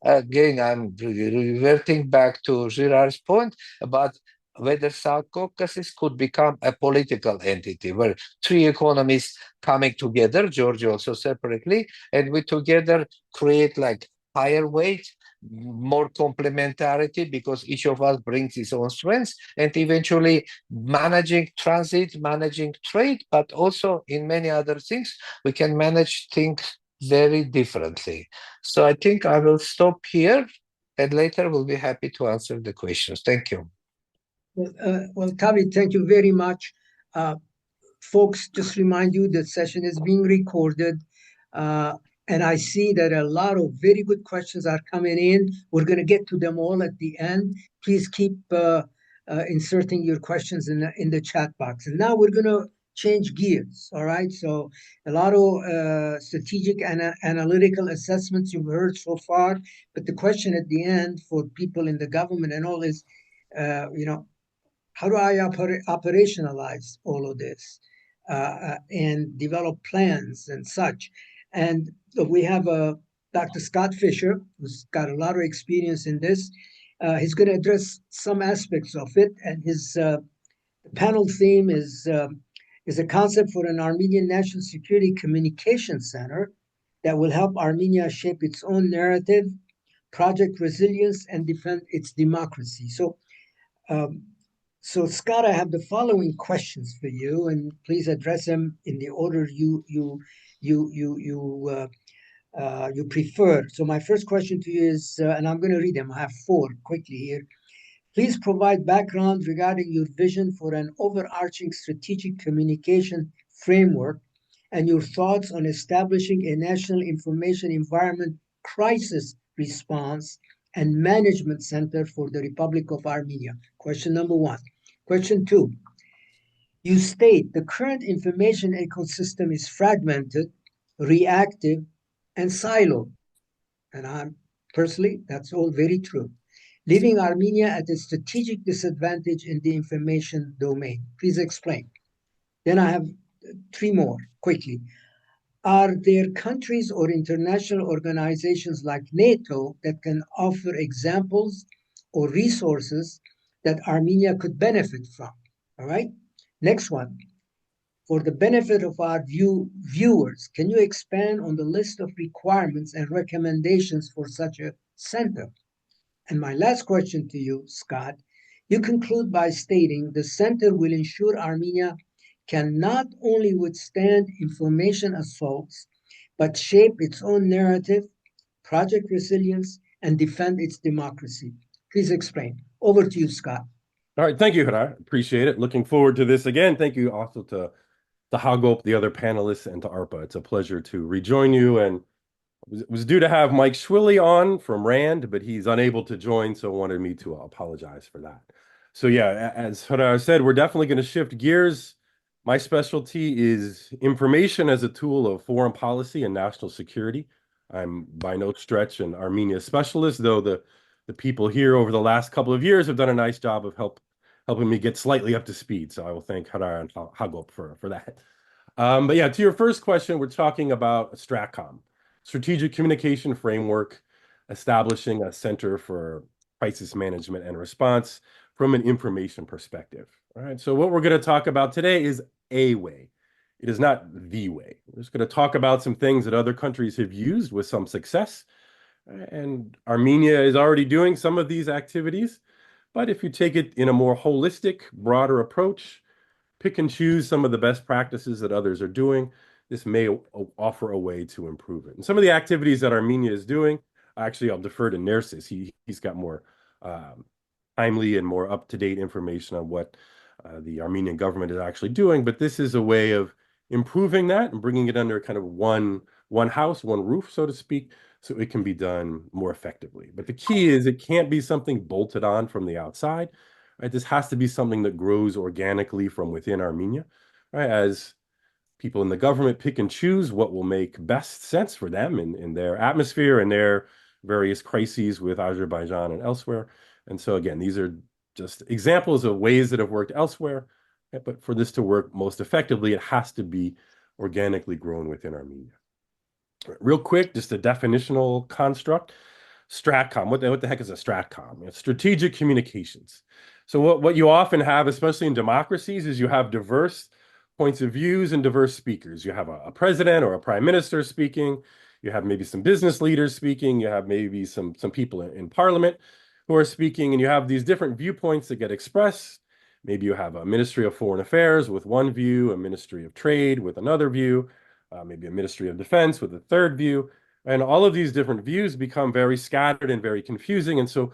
again, I'm reverting back to Hriar's point about whether South Caucasus could become a political entity where three economies coming together, Georgia also separately, and we together create like higher weight, more complementarity, because each of us brings its own strengths, and eventually managing transit, managing trade, but also in many other things, we can manage things very differently. So I think I will stop here, and later we'll be happy to answer the questions. Thank you. Well, Tavi, thank you very much. Folks, just remind you that session is being recorded. And I see that a lot of very good questions are coming in. We're going to get to them all at the end. Please keep inserting your questions in the chat box. And now we're going to change gears, all right? So a lot of strategic and analytical assessments you've heard so far, but the question at the end for people in the government and all is, how do I operationalize all of this and develop plans and such? And we have Dr. Scott Fisher, who's got a lot of experience in this. He's going to address some aspects of it, and his panel theme is a concept for an Armenian National Security Communication Center that will help Armenia shape its own narrative, project resilience, and defend its democracy. So Scott, I have the following questions for you, and please address them in the order you prefer. So my first question to you is, and I'm going to read them. I have 4 quickly here. Please provide background regarding your vision for an overarching strategic communication framework and your thoughts on establishing a national information environment crisis response and management center for the Republic of Armenia. Question number 1. Question 2. You state the current information ecosystem is fragmented, reactive, and siloed. And personally, that's all very true, leaving Armenia at a strategic disadvantage in the information domain. Please explain. Then I have 3 more quickly. Are there countries or international organizations like NATO that can offer examples or resources that Armenia could benefit from? All right. Next one. For the benefit of our viewers, can you expand on the list of requirements and recommendations for such a center? And my last question to you, Scott, you conclude by stating the center will ensure Armenia can not only withstand information assaults, but shape its own narrative, project resilience, and defend its democracy. Please explain. Over to you, Scott. All right, thank you, Hriar. Appreciate it. Looking forward to this again. Thank you also to Hagop, the other panelists, and to ARPA. It's a pleasure to rejoin you. And was due to have Mike Schwilly on from RAND, but he's unable to join, so wanted me to apologize for that. So yeah, as Hriar said, we're definitely going to shift gears. My specialty is information as a tool of foreign policy and national security. I'm by no stretch an Armenia specialist, though the people here over the last couple of years have done a nice job of helping me get slightly up to speed. So I will thank Hriar and Hagop for that. But yeah, to your first question, we're talking about STRATCOM, Strategic Communication Framework, establishing a center for crisis management and response from an information perspective. All right, so what we're going to talk about today is a way. It is not the way. We're just going to talk about some things that other countries have used with some success. And Armenia is already doing some of these activities. But if you take it in a more holistic, broader approach, pick and choose some of the best practices that others are doing, this may offer a way to improve it. And some of the activities that Armenia is doing, actually, I'll defer to Nerses. He's got more timely and more up-to-date information on what the Armenian government is actually doing. But this is a way of improving that and bringing it under kind of one house, one roof, so to speak, so it can be done more effectively. But the key is it can't be something bolted on from the outside. Right? This has to be something that grows organically from within Armenia, right? As people in the government pick and choose what will make best sense for them in their atmosphere and their various crises with Azerbaijan and elsewhere. And so again, these are just examples of ways that have worked elsewhere. But for this to work most effectively, it has to be organically grown within Armenia. Real quick, just a definitional construct. STRATCOM, what the heck is a STRATCOM? It's strategic communications. So what you often have, especially in democracies, is you have diverse points of views and diverse speakers. You have a president or a prime minister speaking. You have maybe some business leaders speaking. You have maybe some people in parliament who are speaking, and you have these different viewpoints that get expressed. Maybe you have a Ministry of Foreign Affairs with one view, a Ministry of Trade with another view, maybe a Ministry of Defense with a third view. And all of these different views become very scattered and very confusing. And so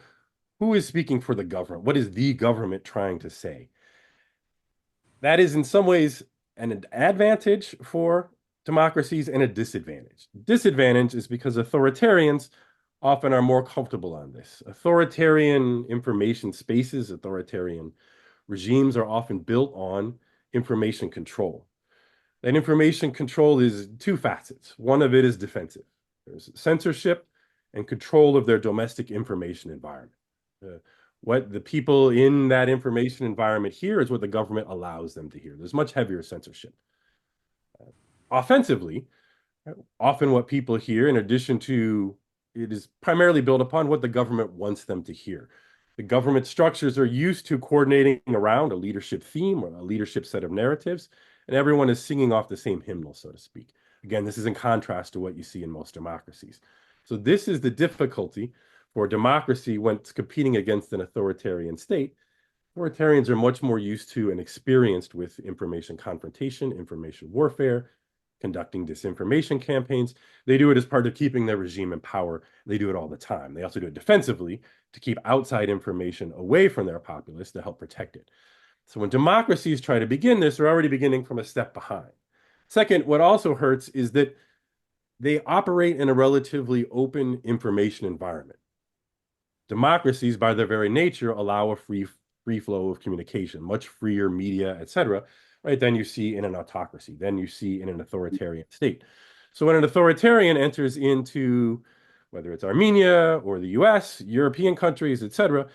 who is speaking for the government? What is the government trying to say? That is in some ways an advantage for democracies and a disadvantage. Disadvantage is because authoritarians often are more comfortable on this. Authoritarian information spaces, authoritarian regimes are often built on information control. That information control is two facets. One of it is defensive. There's censorship and control of their domestic information environment. What the people in that information environment hear is what the government allows them to hear. There's much heavier censorship. Offensively, often what people hear, in addition to, it is primarily built upon what the government wants them to hear. The government structures are used to coordinating around a leadership theme or a leadership set of narratives, and everyone is singing off the same hymnal, so to speak. Again, this is in contrast to what you see in most democracies. So this is the difficulty for democracy when it's competing against an authoritarian state. Authoritarians are much more used to and experienced with information confrontation, information warfare, conducting disinformation campaigns. They do it as part of keeping their regime in power. They do it all the time. They also do it defensively to keep outside information away from their populace to help protect it. So when democracies try to begin this, they're already beginning from a step behind. Second, what also hurts is that they operate in a relatively open information environment. Democracies, by their very nature, allow a free flow of communication, much freer media, etc., right? Than you see in an autocracy, than you see in an authoritarian state. So when an authoritarian enters into, whether it's Armenia or the U.S., European countries, etc.,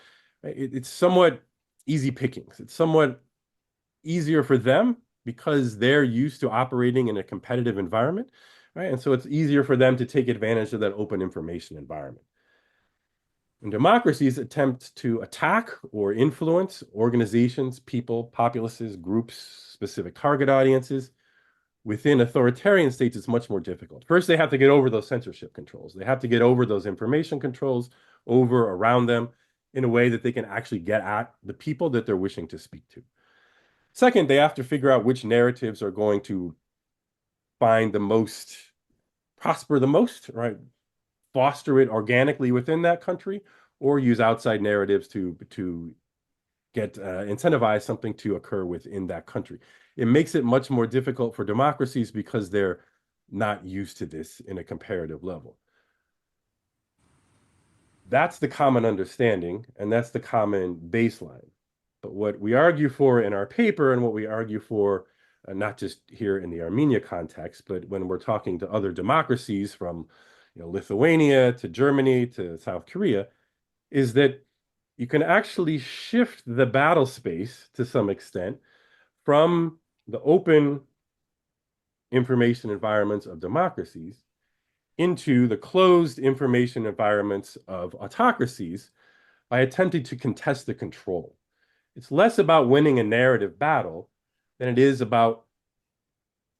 it's somewhat easy pickings. It's somewhat easier for them because they're used to operating in a competitive environment, right? And so it's easier for them to take advantage of that open information environment. When democracies attempt to attack or influence organizations, people, populaces, groups, specific target audiences, within authoritarian states, it's much more difficult. First, they have to get over those censorship controls. They have to get over those information controls around them in a way that they can actually get at the people that they're wishing to speak to. Second, they have to figure out which narratives are going to find the most, prosper the most, right? Foster it organically within that country, or use outside narratives to get incentivize something to occur within that country. It makes it much more difficult for democracies because they're not used to this in a comparative level. That's the common understanding, and that's the common baseline. But what we argue for in our paper, and what we argue for not just here in the Armenia context, but when we're talking to other democracies from Lithuania to Germany to South Korea, is that you can actually shift the battle space to some extent from the open information environments of democracies into the closed information environments of autocracies by attempting to contest the control. It's less about winning a narrative battle than it is about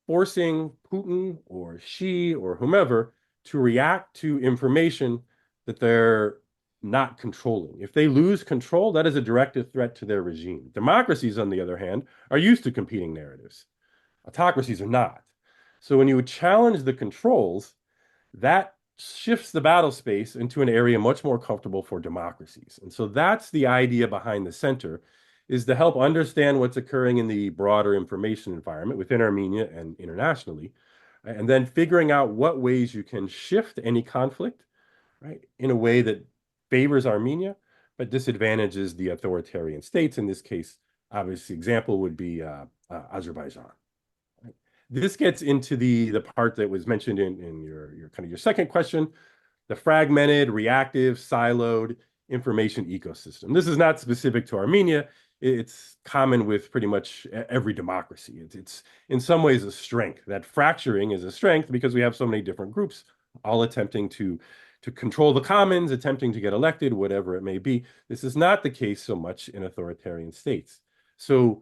forcing Putin or Xi or whomever to react to information that they're not controlling. If they lose control, that is a direct threat to their regime. Democracies, on the other hand, are used to competing narratives. Autocracies are not. So when you challenge the controls, that shifts the battle space into an area much more comfortable for democracies. And so that's the idea behind the center, is to help understand what's occurring in the broader information environment within Armenia and internationally, and then figuring out what ways you can shift any conflict, right, in a way that favors Armenia, but disadvantages the authoritarian states. In this case, obviously, example would be Azerbaijan. Right? This gets into the part that was mentioned in your kind of your second question, the fragmented, reactive, siloed information ecosystem. This is not specific to Armenia. It's common with pretty much every democracy. It's in some ways a strength. That fracturing is a strength because we have so many different groups all attempting to control the commons, attempting to get elected, whatever it may be. This is not the case so much in authoritarian states. So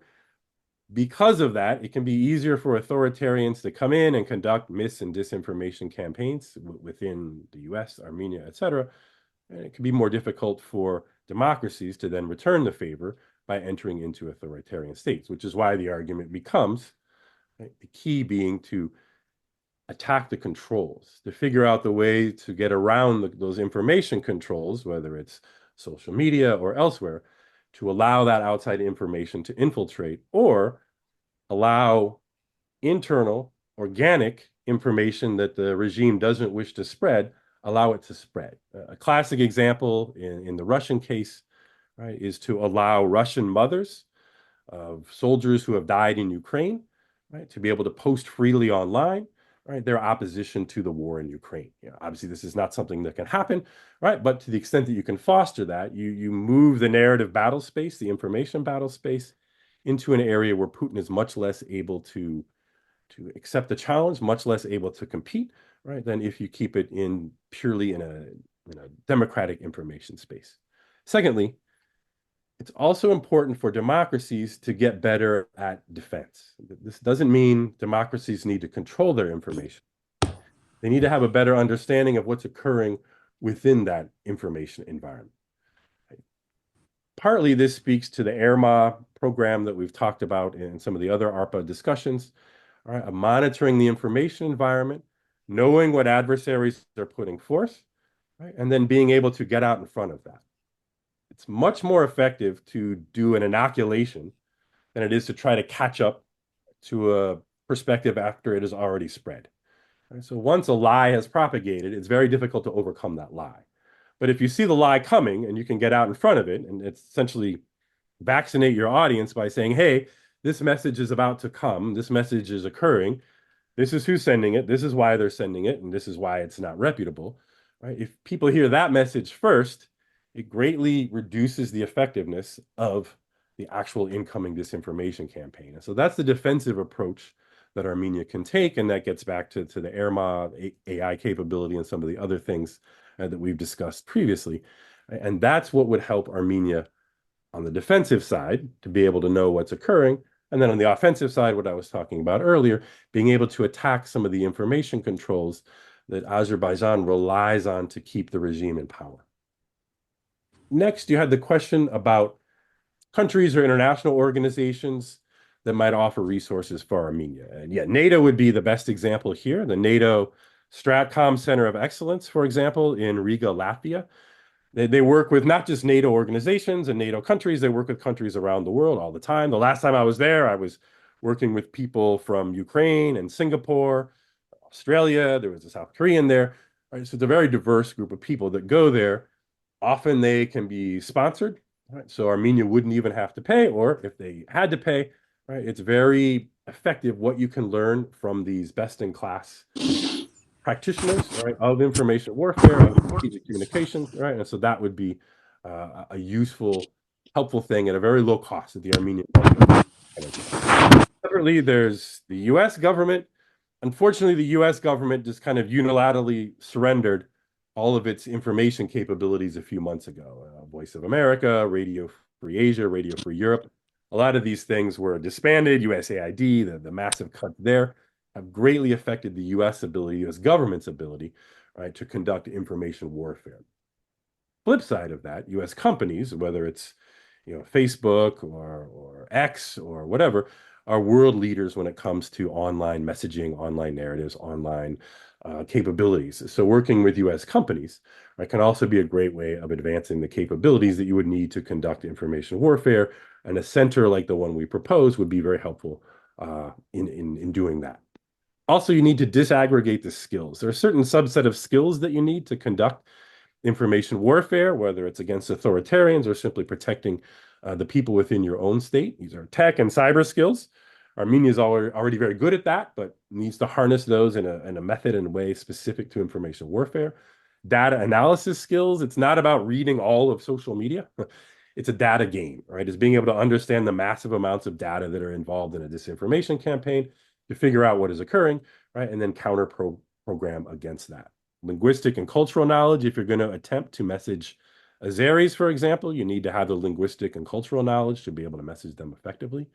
because of that, it can be easier for authoritarians to come in and conduct mis and disinformation campaigns within the U.S., Armenia, etc. And it can be more difficult for democracies to then return the favor by entering into authoritarian states, which is why the argument becomes, right, the key being to attack the controls, to figure out the way to get around those information controls, whether it's social media, or elsewhere, to allow that outside information to infiltrate or allow internal, organic information that the regime doesn't wish to spread, allow it to spread. A classic example in the Russian case, right, is to allow Russian mothers of soldiers who have died in Ukraine, right, to be able to post freely online, right, their opposition to the war in Ukraine. Obviously, this is not something that can happen, right, but to the extent that you can foster that, you move the narrative battle space, the information battle space, into an area where Putin is much less able to accept the challenge, much less able to compete, right, than if you keep it in purely in a democratic information space. Secondly, it's also important for democracies to get better at defense. This doesn't mean democracies need to control their information. They need to have a better understanding of what's occurring within that information environment. Partly this speaks to the ARMA program that we've talked about in some of the other ARPA discussions, right, of monitoring the information environment, knowing what adversaries are putting forth, right, and then being able to get out in front of that. It's much more effective to do an inoculation than it is to try to catch up to a perspective after it has already spread. Right? So once a lie has propagated, it's very difficult to overcome that lie. But if you see the lie coming and you can get out in front of it, and it's essentially vaccinate your audience by saying, hey, this message is about to come, this message is occurring, this is who's sending it, this is why they're sending it, and this is why it's not reputable. Right? If people hear that message first, it greatly reduces the effectiveness of the actual incoming disinformation campaign. And so that's the defensive approach that Armenia can take, and that gets back to the ARMA AI capability and some of the other things that we've discussed previously. And that's what would help Armenia on the defensive side to be able to know what's occurring. And then on the offensive side, what I was talking about earlier, being able to attack some of the information controls that Azerbaijan relies on to keep the regime in power. Next, you had the question about countries or international organizations that might offer resources for Armenia. And yeah, NATO would be the best example here. The NATO Stratcom Center of Excellence, for example, in Riga, Latvia. They work with not just NATO organizations and NATO countries, they work with countries around the world all the time. The last time I was there, I was working with people from Ukraine and Singapore, Australia, there was a South Korean there. Right? So it's a very diverse group of people that go there. Often they can be sponsored, right? So Armenia wouldn't even have to pay, or if they had to pay, right, it's very effective what you can learn from these best-in-class practitioners, right, of information warfare, of strategic communications, right? And so that would be a useful, helpful thing at a very low cost that the Armenian government. Separately, there's the U.S. government. Unfortunately, the U.S. government just kind of unilaterally surrendered all of its information capabilities a few months ago. Voice of America, Radio Free Asia, Radio Free Europe. A lot of these things were disbanded. USAID, the massive cut there, have greatly affected the U.S. ability, U.S. government's ability, right, to conduct information warfare. Flip side of that, U.S. companies, whether it's Facebook or X or whatever, are world leaders when it comes to online messaging, online narratives, online capabilities. So working with U.S. companies, right, can also be a great way of advancing the capabilities that you would need to conduct information warfare. And a center like the one we propose would be very helpful in doing that. Also, you need to disaggregate the skills. There are a certain subset of skills that you need to conduct information warfare, whether it's against authoritarians or simply protecting the people within your own state. These are tech and cyber skills. Armenia is already very good at that, but needs to harness those in a method and way specific to information warfare. Data analysis skills, it's not about reading all of social media. It's a data game, right? It's being able to understand the massive amounts of data that are involved in a disinformation campaign to figure out what is occurring, right? And then counter program against that. Linguistic and cultural knowledge, if you're going to attempt to message Azeris, for example, you need to have the linguistic and cultural knowledge to be able to message them effectively.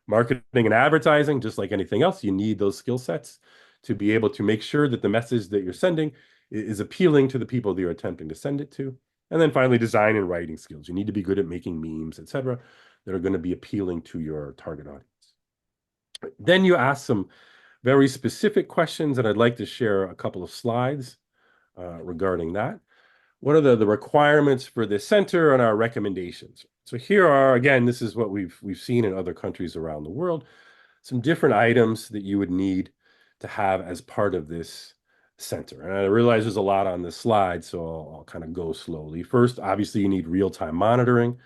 Marketing and advertising, just like anything else, you need those skill sets to be able to make sure that the message that you're sending is appealing to the people that you're attempting to send it to. And then finally, design and writing skills. You need to be good at making memes, etc., that are going to be appealing to your target audience. Then you ask some very specific questions, and I'd like to share a couple of slides regarding that. what are the requirements for this center and our recommendations? So here are, again, this is what we've seen in other countries around the world, some different items that you would need to have as part of this center. And I realize there's a lot on this slide, so I'll kind of go slowly. First, obviously, you need real-time monitoring,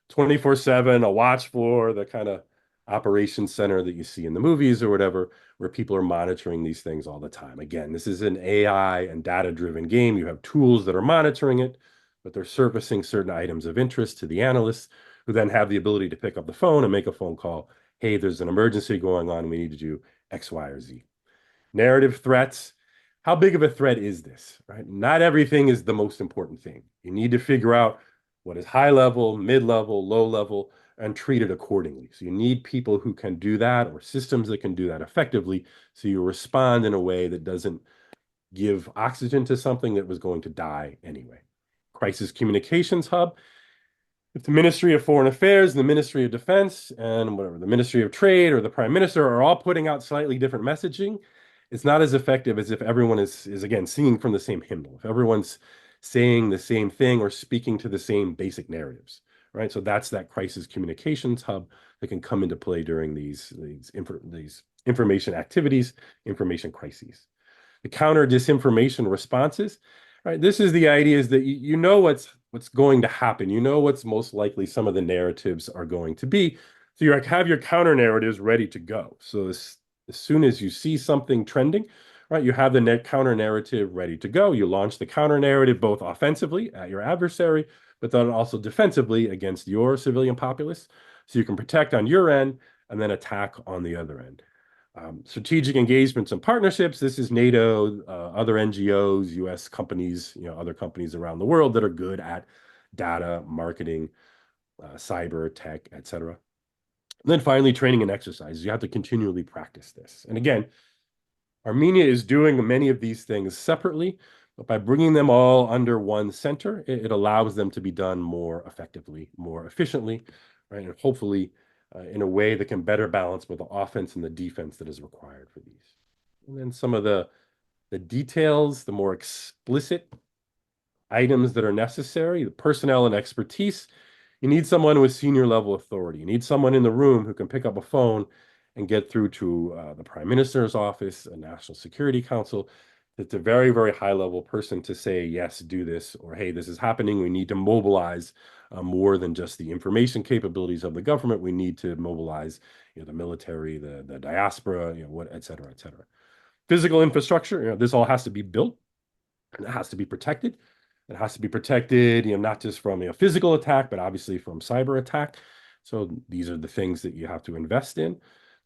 24/7, a watch floor, the kind of operations center that you see in the movies or whatever, where people are monitoring these things all the time. Again, this is an AI and data-driven game. You have tools that are monitoring it, but they're surfacing certain items of interest to the analysts, who then have the ability to pick up the phone and make a phone call. Hey, there's an emergency going on. We need to do X, Y, or Z. Narrative threats. How big of a threat is this, right? Not everything is the most important thing. You need to figure out what is high level, mid-level, low level, and treat it accordingly. So you need people who can do that, or systems that can do that effectively, so you respond in a way that doesn't give oxygen to something that was going to die anyway. Crisis Communications Hub. If the Ministry of Foreign Affairs, the Ministry of Defense, and whatever, the Ministry of Trade or the Prime Minister are all putting out slightly different messaging, it's not as effective as if everyone is again, singing from the same hymnal, if everyone's saying the same thing or speaking to the same basic narratives, right? So that's that crisis communications hub that can come into play during these information activities, information crises. The counter disinformation responses, right? This is the idea is that you know what's going to happen. You know what's most likely some of the narratives are going to be. So you have your counter narratives ready to go. So as soon as you see something trending, right, you have the counter narrative ready to go. You launch the counter narrative both offensively at your adversary, but then also defensively against your civilian populace. So you can protect on your end and then attack on the other end. Strategic engagements and partnerships. This is NATO, other NGOs, U.S. companies, other companies around the world that are good at data, marketing, cyber, tech, etc. And then finally, training and exercise. You have to continually practice this. And again, Armenia is doing many of these things separately, but by bringing them all under one center, it allows them to be done more effectively, more efficiently, right? And hopefully in a way that can better balance both the offense and the defense that is required for these. And then some of the details, the more explicit items that are necessary, the personnel and expertise. You need someone with senior level authority. You need someone in the room who can pick up a phone and get through to the Prime Minister's office, a National Security Council. It's a very, very high level person to say, yes, do this, or hey, this is happening. We need to mobilize more than just the information capabilities of the government. We need to mobilize the military, the diaspora, et cetera, et cetera. Physical infrastructure, this all has to be built and it has to be protected. It has to be protected, not just from a physical attack, but obviously from cyber attack. So these are the things that you have to invest in.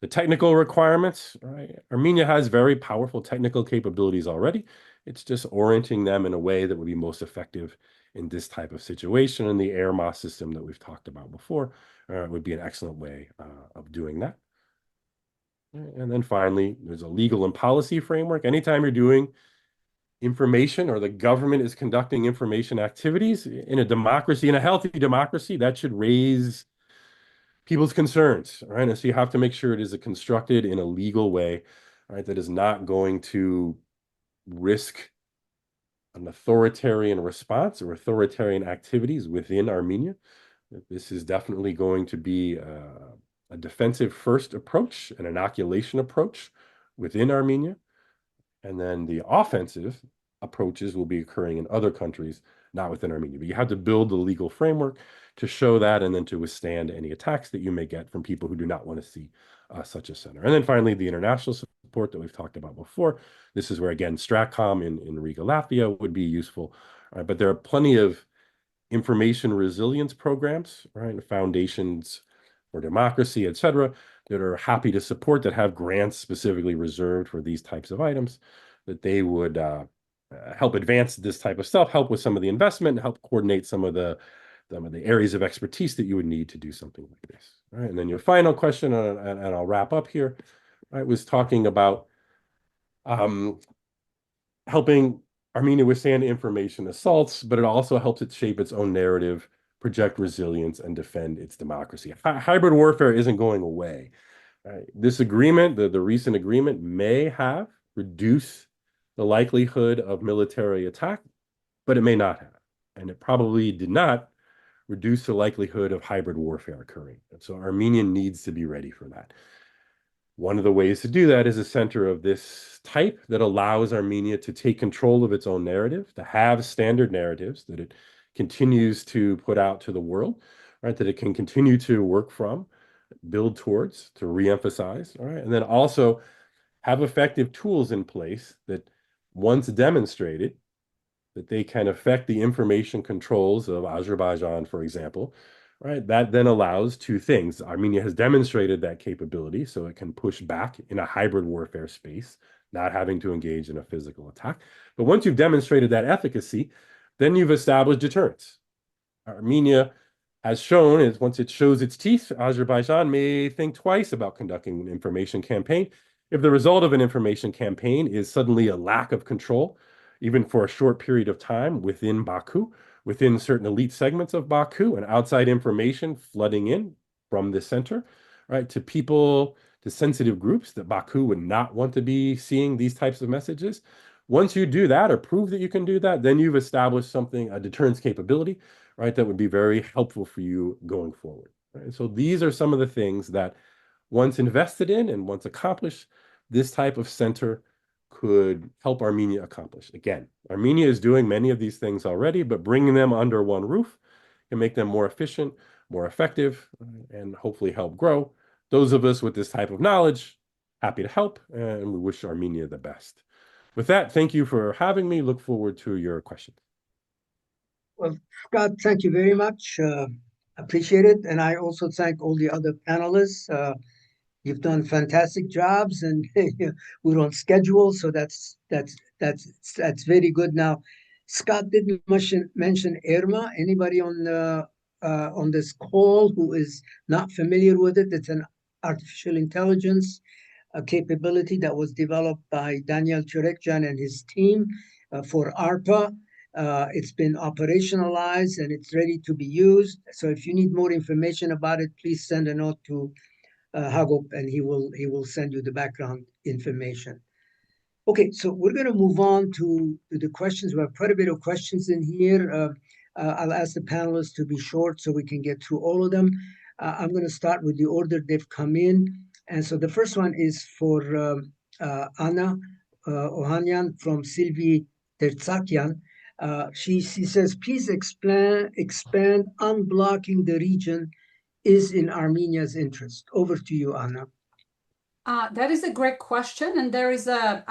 The technical requirements, right? Armenia has very powerful technical capabilities already. It's just orienting them in a way that would be most effective in this type of situation. And the AirMOS system that we've talked about before would be an excellent way of doing that. And then finally, there's a legal and policy framework. Anytime you're doing information or the government is conducting information activities in a democracy, in a healthy democracy, that should raise people's concerns, right? And so you have to make sure it is constructed in a legal way, right, that is not going to risk an authoritarian response or authoritarian activities within Armenia. This is definitely going to be a defensive first approach, an inoculation approach within Armenia. And then the offensive approaches will be occurring in other countries, not within Armenia. But you have to build the legal framework to show that and then to withstand any attacks that you may get from people who do not want to see such a center. And then finally, the international support that we've talked about before. This is where, again, Stratcom in Riga, Latvia would be useful. But there are plenty of information resilience programs, right? Foundations for democracy, et cetera, that are happy to support, that have grants specifically reserved for these types of items, that they would help advance this type of stuff, help with some of the investment, help coordinate some of the areas of expertise that you would need to do something like this. All right, and then your final question, and I'll wrap up here, right, was talking about helping Armenia withstand information assaults, but it also helps it shape its own narrative, project resilience, and defend its democracy. Hybrid warfare isn't going away. This agreement, the recent agreement, may have reduced the likelihood of military attack, but it may not have. and it probably did not reduce the likelihood of hybrid warfare occurring. And so Armenia needs to be ready for that. One of the ways to do that is a center of this type that allows Armenia to take control of its own narrative, to have standard narratives that it continues to put out to the world, right? That it can continue to work from, build towards, to reemphasize, all right? And then also have effective tools in place that once demonstrated, that they can affect the information controls of Azerbaijan, for example, right? That then allows two things. Armenia has demonstrated that capability, so it can push back in a hybrid warfare space, not having to engage in a physical attack. But once you've demonstrated that efficacy, then you've established deterrence. Armenia has shown is once it shows its teeth, Azerbaijan may think twice about conducting an information campaign. If the result of an information campaign is suddenly a lack of control, even for a short period of time within Baku, within certain elite segments of Baku, and outside information flooding in from the center, right, to people, to sensitive groups that Baku would not want to be seeing these types of messages. Once you do that or prove that you can do that, then you've established something, a deterrence capability, right, that would be very helpful for you going forward. Right? So these are some of the things that once invested in and once accomplished, this type of center could help Armenia accomplish. Again, Armenia is doing many of these things already, but bringing them under one roof can make them more efficient, more effective, and hopefully help grow. Those of us with this type of knowledge, happy to help, and we wish Armenia the best. With that, thank you for having me. Look forward to your questions. Well, Scott, thank you very much. Appreciate it. And I also thank all the other panelists. You've done fantastic jobs, and we're on schedule, so that's very good. Now, Scott didn't mention IRMA. Anybody on this call who is not familiar with it? It's an artificial intelligence capability that was developed by Daniel Churekjan and his team for ARPA. It's been operationalized and it's ready to be used. So if you need more information about it, please send a note to Hagop, and he will send you the background information. Okay, so we're going to move on to the questions. We have quite a bit of questions in here. I'll ask the panelists to be short so we can get through all of them. I'm going to start with the order they've come in. And so the first one is for Anna Ohanyan from Sylvie Tertsakian. She says, please expand unblocking the region is in Armenia's interest. Over to you, Anna. That is a great question, and there is there's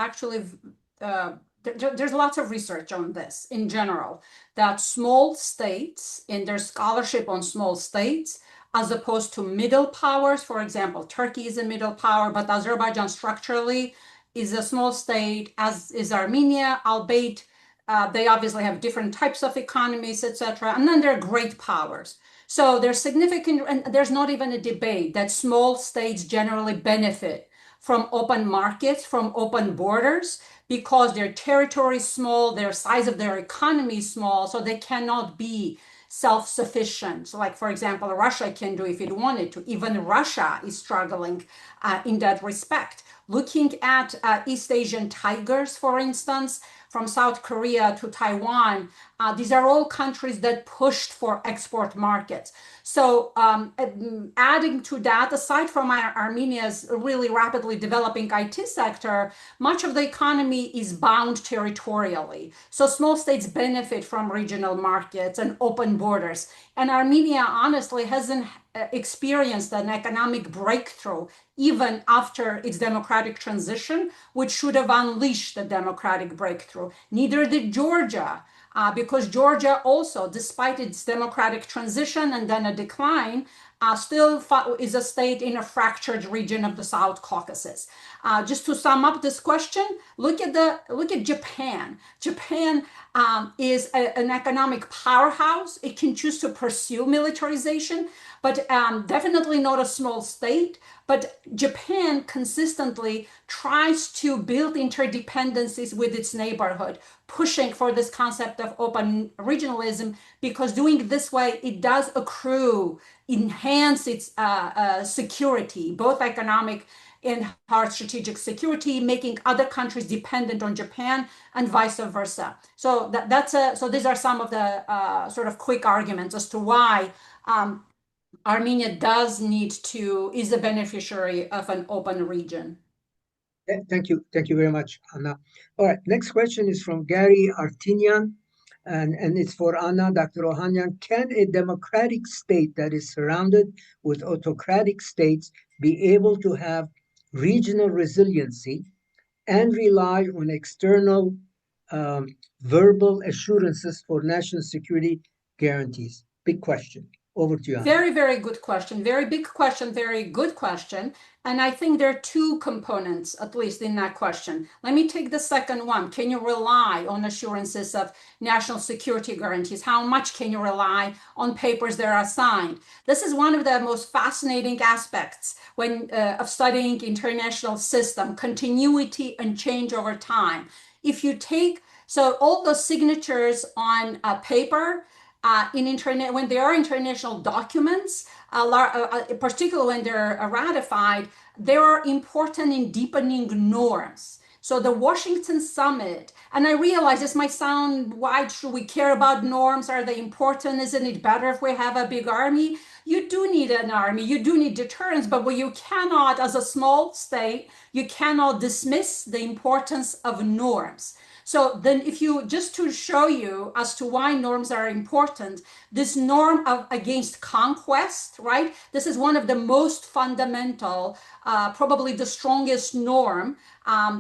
lots of research on this in general, that small states, in their scholarship on small states, as opposed to middle powers, for example, Turkey is a middle power, but Azerbaijan structurally is a small state, as is Armenia, albeit they obviously have different types of economies, etc. And then they're great powers. So there's significant, and there's not even a debate that small states generally benefit from open markets, from open borders, because their territory is small, their size of their economy is small, so they cannot be self-sufficient. So like, for example, Russia can do if it wanted to. Even Russia is struggling in that respect. Looking at East Asian tigers, for instance, from South Korea to Taiwan, these are all countries that pushed for export markets. So adding to that, aside from Armenia's really rapidly developing IT sector, much of the economy is bound territorially. So small states benefit from regional markets and open borders. And Armenia honestly hasn't experienced an economic breakthrough even after its democratic transition, which should have unleashed the democratic breakthrough. Neither did Georgia, because Georgia also, despite its democratic transition and then a decline, still is a state in a fractured region of the South Caucasus. Just to sum up this question, look at Japan. Japan is an economic powerhouse. It can choose to pursue militarization, but definitely not a small state. But Japan consistently tries to build interdependencies with its neighborhood, pushing for this concept of open regionalism, because doing it this way, it does accrue inherent enhance its security, both economic and hard strategic security, making other countries dependent on Japan and vice versa. So so these are some of the sort of quick arguments as to why Armenia is a beneficiary of an open region. Thank you very much, Anna. All right, next question is from Gary Artinian, and it's for Anna. Dr. Ohanyan, can a democratic state that is surrounded with autocratic states be able to have regional resiliency and rely on external verbal assurances for national security guarantees? Big question. Over to you, Anna. Very, very good question. Very big question, very good question. And I think there are two components, at least in that question. Let me take the second one. Can you rely on assurances of national security guarantees? How much can you rely on papers that are signed? This is one of the most fascinating aspects of studying international system, continuity and change over time. If you take, so all those signatures on a paper, when there are international documents, particularly when they're ratified, they are important in deepening norms. So the Washington summit, and I realize this might sound, why should we care about norms? Are they important? Isn't it better if we have a big army? You do need an army, you do need deterrence, but what you cannot, as a small state, you cannot dismiss the importance of norms. So then if you, just to show you as to why norms are important, this norm against conquest, right? This is one of the most fundamental, probably the strongest norm,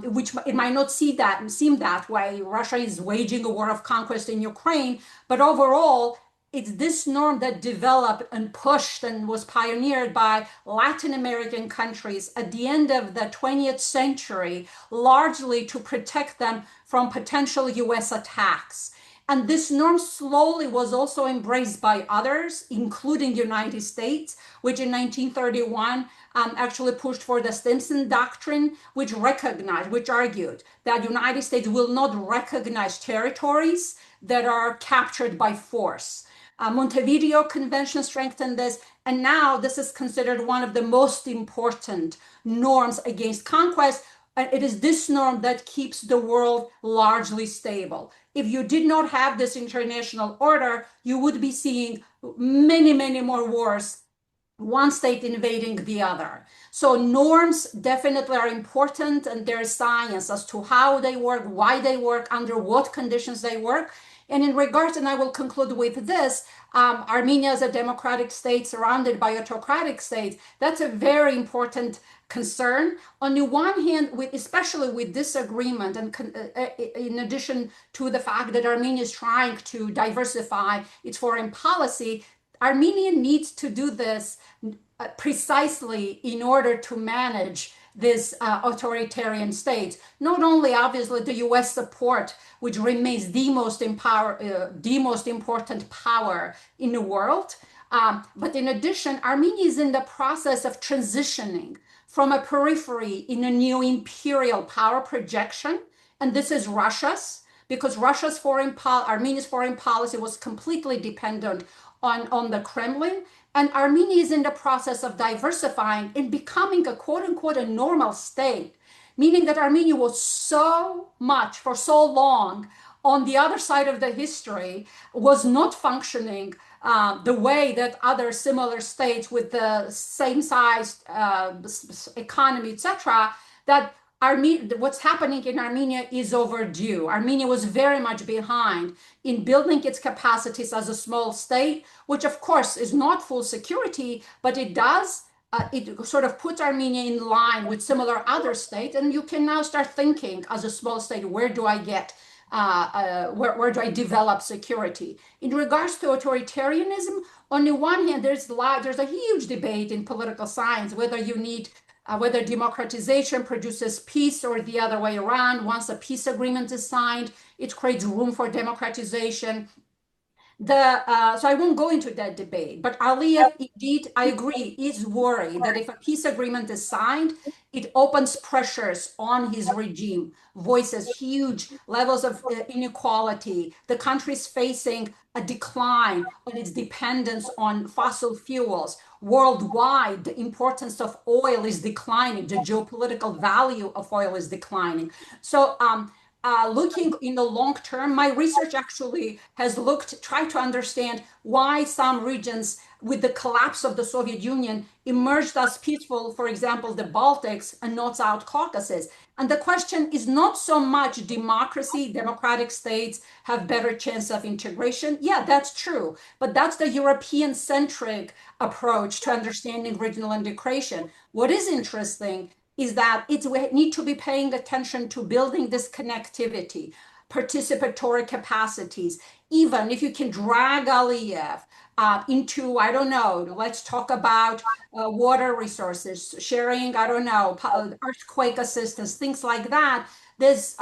which it might not seem that way. Russia is waging a war of conquest in Ukraine, but overall, it's this norm that developed and pushed and was pioneered by Latin American countries at the end of the 20th century, largely to protect them from potential US attacks. And this norm slowly was also embraced by others, including the United States, which in 1931 actually pushed for the Stimson Doctrine, which argued that the United States will not recognize territories that are captured by force. Montevideo Convention strengthened this, and now this is considered one of the most important norms against conquest. It is this norm that keeps the world largely stable. If you did not have this international order, you would be seeing many, many more wars, one state invading the other. So norms definitely are important, and there's science as to how they work, why they work, under what conditions they work. And in regards, and I will conclude with this, Armenia is a democratic state surrounded by autocratic states. That's a very important concern. On the one hand, especially with this agreement, and in addition to the fact that Armenia is trying to diversify its foreign policy, Armenia needs to do this precisely in order to manage this authoritarian state. Not only, obviously, the U.S. support, which remains the most important power in the world, but in addition, Armenia is in the process of transitioning from a periphery in a new imperial power projection, and this is Russia's, because Armenia's foreign policy was completely dependent on the Kremlin, and Armenia is in the process of diversifying and becoming a quote-unquote a normal state, meaning that Armenia was for so long on the other side of the history, was not functioning the way that other similar states with the same size economy, etc., that what's happening in Armenia is overdue. Armenia was very much behind in building its capacities as a small state, which of course is not full security, but it sort of puts Armenia in line with similar other states. And you can now start thinking as a small state, where do I develop security? In regards to authoritarianism, on the one hand, there's a huge debate in political science whether democratization produces peace or the other way around. Once a peace agreement is signed, it creates room for democratization. So I won't go into that debate, but Aliyev, indeed, I agree, is worried that if a peace agreement is signed, it opens pressures on his regime, voices huge levels of inequality. The country is facing a decline on its dependence on fossil fuels. Worldwide, the importance of oil is declining. The geopolitical value of oil is declining. So, looking in the long term, my research actually has tried to understand why some regions with the collapse of the Soviet Union emerged as peaceful, for example, the Baltics and not South Caucasus. And the question is not so much democracy, democratic states have better chance of integration. Yeah, that's true. But that's the European centric approach to understanding regional integration. What is interesting is that we need to be paying attention to building this connectivity, participatory capacities. Even if you can drag Aliyev into, I don't know, let's talk about water resources, sharing, I don't know, earthquake assistance, things like that. This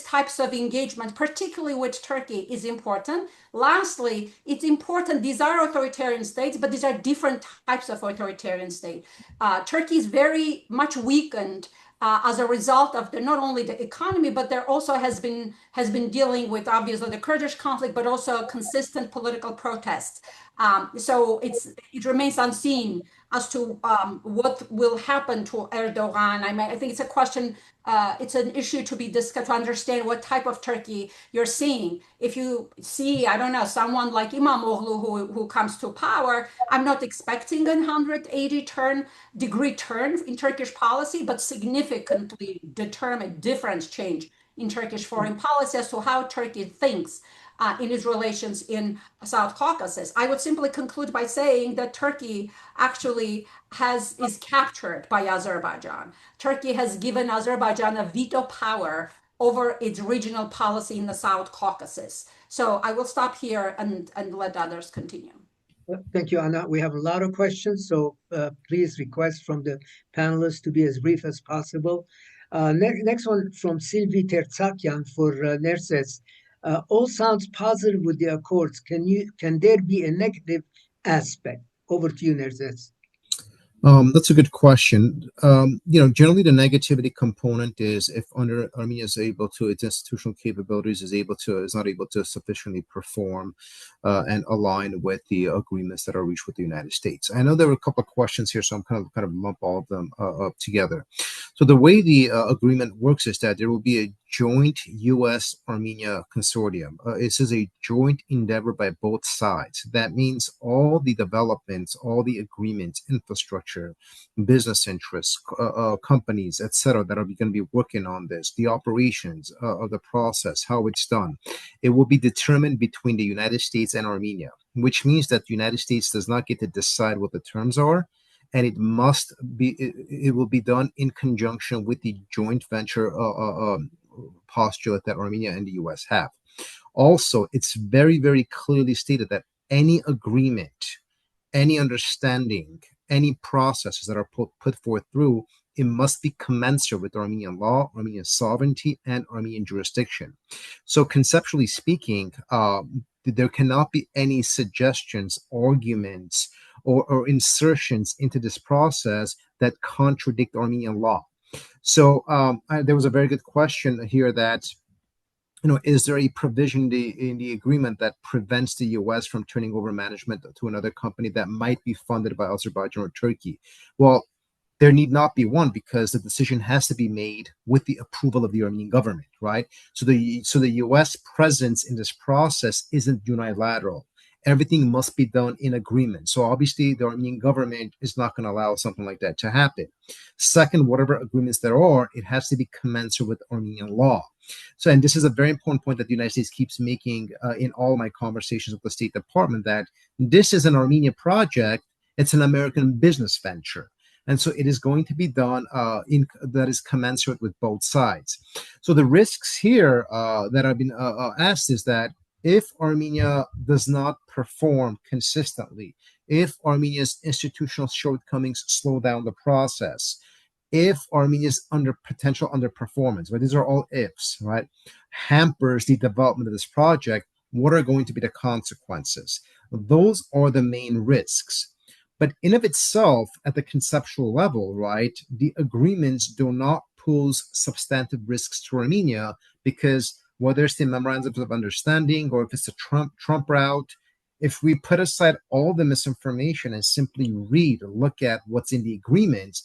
types of engagement, particularly with Turkey, is important. Lastly, it's important, these are authoritarian states, but these are different types of authoritarian states. Turkey is very much weakened as a result of not only the economy, but there also has been dealing with obviously the Kurdish conflict, but also consistent political protests. So it remains unseen as to what will happen to Erdogan. I think it's a question, it's an issue to be discussed to understand what type of Turkey you're seeing. If you see, I don't know, someone like Imamoglu who comes to power, I'm not expecting a 180-degree turn in Turkish policy, but significantly determined different change in Turkish foreign policy as to how Turkey thinks in its relations in South Caucasus. I would simply conclude by saying that Turkey actually is captured by Azerbaijan. Turkey has given Azerbaijan a veto power over its regional policy in the South Caucasus. So I will stop here and let others continue. Thank you, Anna. We have a lot of questions, so please request from the panelists to be as brief as possible. Next one from Sylvie Tertsakian for Nerses. All sounds positive with the accords. Can there be a negative aspect? Over to you, Nerses. That's a good question. Generally the negativity component is if Armenia is able to, its institutional capabilities is not able to sufficiently perform and align with the agreements that are reached with the United States. I know there were a couple of questions here, so I'm kind of lump all of them up together. So the way the agreement works is that there will be a joint U.S. Armenia consortium. This is a joint endeavor by both sides. That means all the developments, all the agreements, infrastructure, business interests, companies, etc., that are going to be working on this, the operations of the process, how it's done, it will be determined between the United States and Armenia, which means that the United States does not get to decide what the terms are, and it will be done in conjunction with the joint venture postulate that Armenia and the U.S. have. Also, it's very, very clearly stated that any agreement, any understanding, any processes that are put forth through, it must be commensurate with Armenian law, Armenian sovereignty, and Armenian jurisdiction. So conceptually speaking, there cannot be any suggestions, arguments, or insertions into this process that contradict Armenian law. So there was a very good question here that, is there a provision in the agreement that prevents the U.S. from turning over management to another company that might be funded by Azerbaijan or Turkey? Well, there need not be one, because the decision has to be made with the approval of the Armenian government, right? So the U.S. presence in this process isn't unilateral. Everything must be done in agreement. So obviously the Armenian government is not going to allow something like that to happen. Second, whatever agreements there are, it has to be commensurate with Armenian law. So, and this is a very important point that the United States keeps making in all my conversations with the State Department, that this is an Armenia project. It's an American business venture. And so it is going to be done that is commensurate with both sides. So the risks here that have been asked is that if Armenia does not perform consistently, if Armenia's institutional shortcomings slow down the process, if Armenia's potential underperformance, right, these are all ifs, right, hampers the development of this project, what are going to be the consequences? Those are the main risks. But in of itself, at the conceptual level, right, the agreements do not pose substantive risks to Armenia, because whether it's the memorandums of understanding or if it's the Trump route, if we put aside all the misinformation and simply look at what's in the agreements,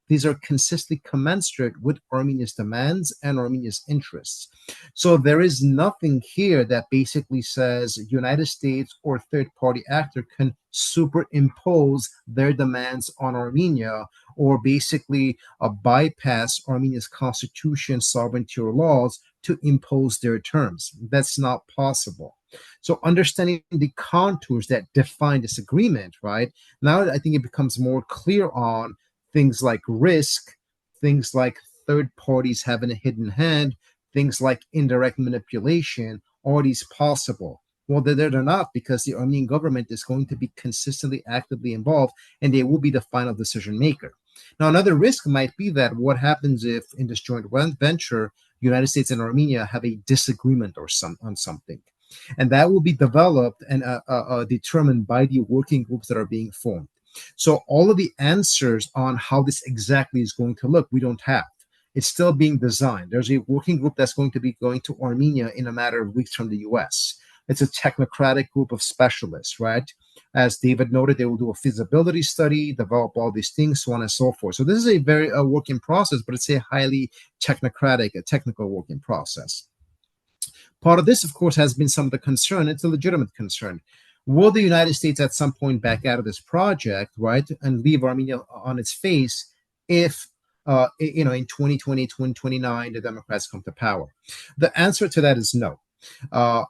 these are consistently commensurate with Armenia's demands and Armenia's interests. So there is nothing here that basically says United States or third-party actor can superimpose their demands on Armenia, or basically bypass Armenia's constitution, sovereignty, or laws to impose their terms. That's not possible. So understanding the contours that define this agreement, right, now I think it becomes more clear on things like risk, things like third parties having a hidden hand, things like indirect manipulation. Are these possible? Well, they're not, because the Armenian government is going to be consistently actively involved, and they will be the final decision maker. Now, another risk might be that what happens if in this joint venture, United States and Armenia have a disagreement on something. And that will be developed and determined by the working groups that are being formed. So all of the answers on how this exactly is going to look, we don't have. It's still being designed. There's a working group that's going to be going to Armenia in a matter of weeks from the U.S. It's a technocratic group of specialists, right? As David noted, they will do a feasibility study, develop all these things, so on and so forth. So this is a very work in process, but it's a highly technical work in process. Part of this, of course, has been some of the concern. It's a legitimate concern. Will the United States at some point back out of this project, right, and leave Armenia on its face if, in 2020, 2029, the Democrats come to power? The answer to that is no.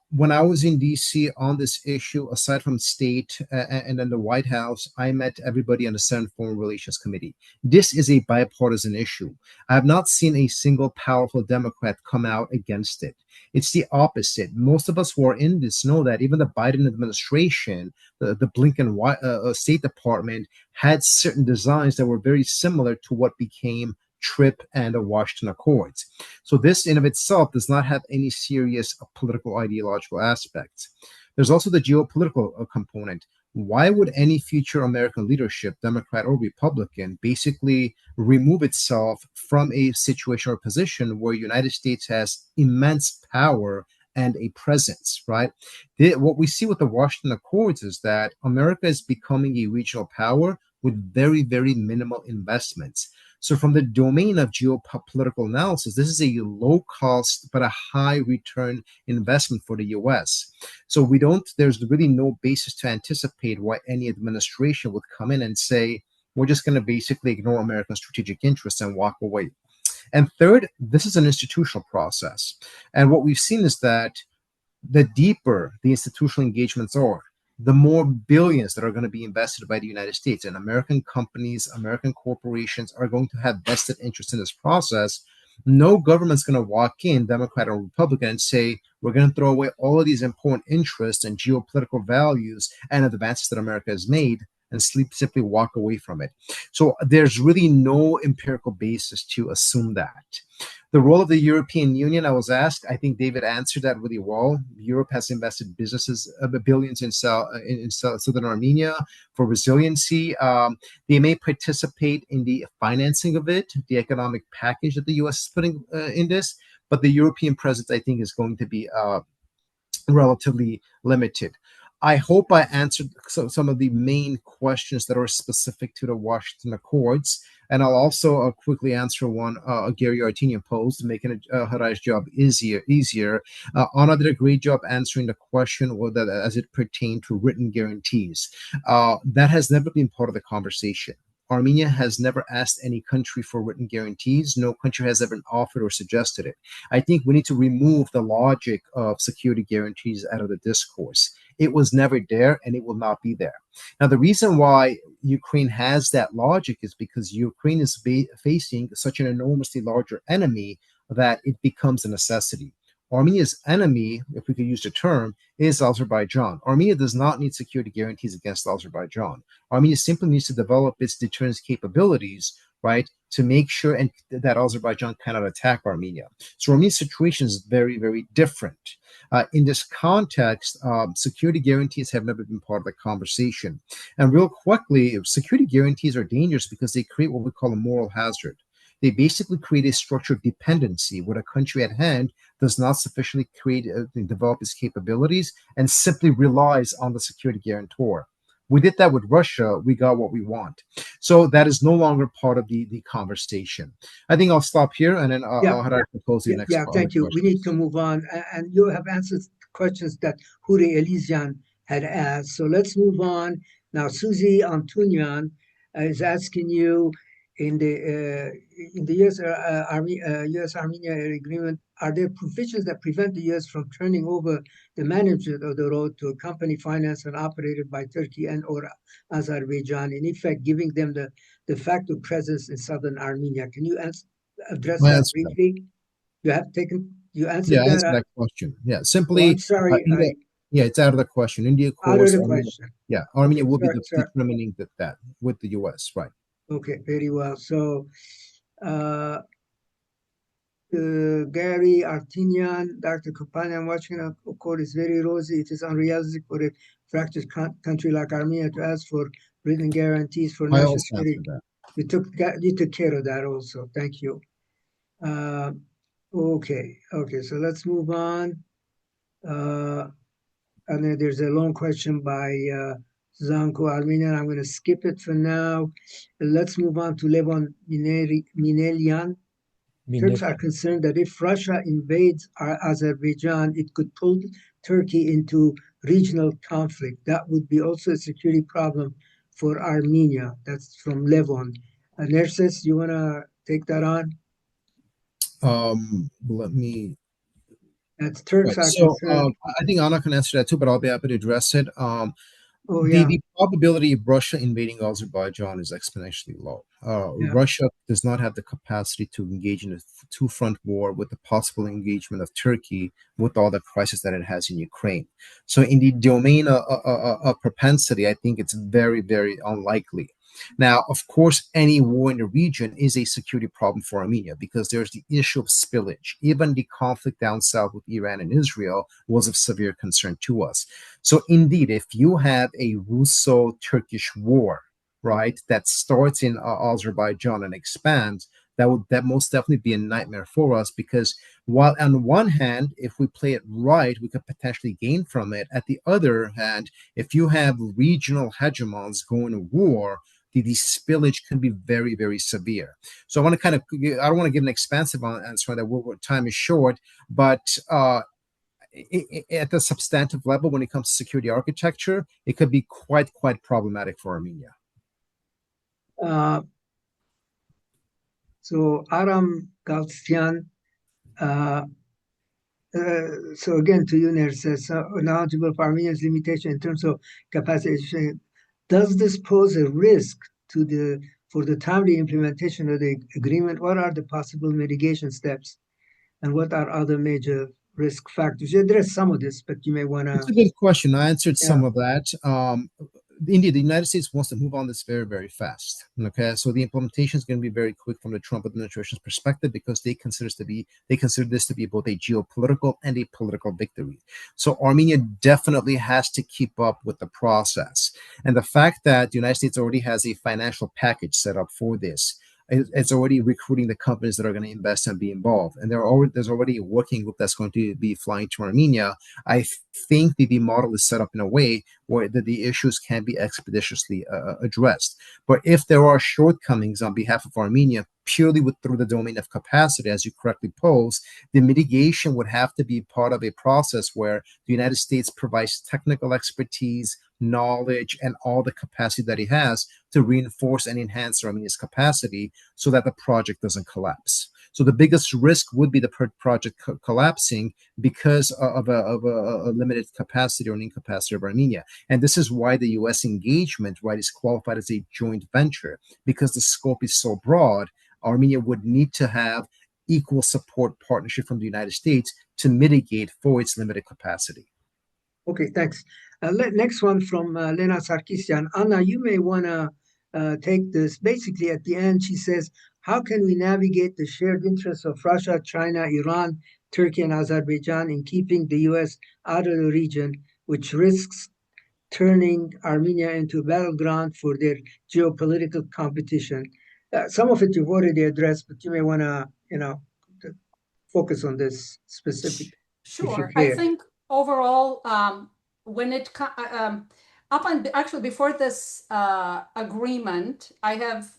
When I was in D.C. on this issue, aside from state and then the White House, I met everybody on the Senate Foreign Relations Committee. This is a bipartisan issue. I have not seen a single powerful Democrat come out against it. It's the opposite. Most of us who are in this know that even the Biden administration, the Blinken State Department, had certain designs that were very similar to what became TRIP and the Washington Accords. So this in of itself does not have any serious political ideological aspects. There's also the geopolitical component. Why would any future American leadership, Democrat or Republican, basically remove itself from a situation or position where United States has immense power and a presence, right? What we see with the Washington Accords is that America is becoming a regional power with very, very minimal investments. So from the domain of geopolitical analysis, this is a low cost but a high return investment for the US. So there's really no basis to anticipate why any administration would come in and say, we're just going to basically ignore American strategic interests and walk away. And third, this is an institutional process. And what we've seen is that the deeper the institutional engagements are, the more billions that are going to be invested by the United States, and American companies, American corporations are going to have vested interest in this process. No government's going to walk in, Democrat or Republican, and say, we're going to throw away all of these important interests and geopolitical values and advances that America has made and simply walk away from it. So there's really no empirical basis to assume that. The role of the European Union, I was asked, I think David answered that really well. Europe has invested billions in southern Armenia for resiliency. They may participate in the financing of it, the economic package that the U.S. is putting in this, but the European presence, I think, is going to be relatively limited. I hope I answered some of the main questions that are specific to the Washington Accords. And I'll also quickly answer one Gary Artinian posed, making Hriar's job easier. Anna did a great job answering the question as it pertained to written guarantees. That has never been part of the conversation. Armenia has never asked any country for written guarantees. No country has ever offered or suggested it. I think we need to remove the logic of security guarantees out of the discourse. It was never there, and it will not be there. Now, the reason why Ukraine has that logic is because Ukraine is facing such an enormously larger enemy that it becomes a necessity. Armenia's enemy, if we could use the term, is Azerbaijan. Armenia does not need security guarantees against Azerbaijan. Armenia simply needs to develop its deterrence capabilities, right, to make sure that Azerbaijan cannot attack Armenia. So Armenia's situation is very, very different. In this context, security guarantees have never been part of the conversation. And real quickly, security guarantees are dangerous because they create what we call a moral hazard. They basically create a structured dependency where a country at hand does not sufficiently develop its capabilities and simply relies on the security guarantor. We did that with Russia. We got what we want. So that is no longer part of the conversation. I think I'll stop here and then I'll propose the next part. Thank you. We need to move on. And you have answered questions that Huri Elysian had asked. So let's move on. Now, Susie Antunyan is asking you, in the U.S. Armenia agreement, are there provisions that prevent the U.S. from turning over the management of the road to a company financed and operated by Turkey and or Azerbaijan, in effect giving them the de facto presence in southern Armenia? Can you address that briefly? You answered that? Answer that question. Yeah, simply. I'm sorry. It's out of the question. India, of course. Out of the question. Armenia will be determining that with the U.S. Right. Okay, very well. So, Gary Artinian, Dr. Kopalyan, watching a quote is very rosy. It is unrealistic for a fractured country like Armenia to ask for written guarantees for national security. You took care of that also. Thank you. Okay. So let's move on. And then there's a long question by Zanko Armenian. I'm going to skip it for now. Let's move on to Levon Minelian. Turks are concerned that if Russia invades Azerbaijan, it could pull Turkey into regional conflict. That would be also a security problem for Armenia. That's from Levon. Nerses, you want to take that on? Let me. That's Turks are concerned. I think Anna can answer that too, but I'll be happy to address it. The probability of Russia invading Azerbaijan is exponentially low. Russia does not have the capacity to engage in a two-front war with the possible engagement of Turkey with all the crisis that it has in Ukraine. So in the domain of propensity, I think it's very, very unlikely. Now, of course, any war in the region is a security problem for Armenia because there's the issue of spillage. Even the conflict down south with Iran and Israel was of severe concern to us. So indeed, if you have a Russo-Turkish war, right, that starts in Azerbaijan and expands, that most definitely be a nightmare for us because while on one hand, if we play it right, we could potentially gain from it. At the other hand, if you have regional hegemons going to war, the spillage can be very, very severe. So I want to I don't want to give an expansive answer on that. Time is short, but at the substantive level, when it comes to security architecture, it could be quite problematic for Armenia. So Aram Galstian, so again to you, Nerses, knowledgeable for Armenia's limitation in terms of capacity. Does this pose a risk for the timely implementation of the agreement? What are the possible mitigation steps, and what are other major risk factors? You addressed some of this, but you may want to. It's a good question. I answered some of that. Indeed, the United States wants to move on this very, very fast. Okay, so the implementation is going to be very quick from the Trump administration's perspective because they consider this to be both a geopolitical and a political victory. So Armenia definitely has to keep up with the process, and the fact that the United States already has a financial package set up for this. It's already recruiting the companies that are going to invest and be involved. And there's already a working group that's going to be flying to Armenia. I think the model is set up in a way where the issues can be expeditiously addressed. But if there are shortcomings on behalf of Armenia, purely through the domain of capacity, as you correctly pose, the mitigation would have to be part of a process where the United States provides technical expertise, knowledge, and all the capacity that it has to reinforce and enhance Armenia's capacity so that the project doesn't collapse. So the biggest risk would be the project collapsing because of a limited capacity or an incapacity of Armenia. And this is why the U.S. engagement, right, is qualified as a joint venture, because the scope is so broad. Armenia would need to have equal support partnership from the United States to mitigate for its limited capacity. Okay, thanks. Next one from Lena Sarkisian. Anna, you may want to take this. Basically, at the end, she says, how can we navigate the shared interests of Russia, China, Iran, Turkey, and Azerbaijan in keeping the U.S. out of the region, which risks turning Armenia into a battleground for their geopolitical competition? Some of it you've already addressed, but you may want to, focus on this specific, if you Sure. I care. think overall, when it actually before this agreement, I have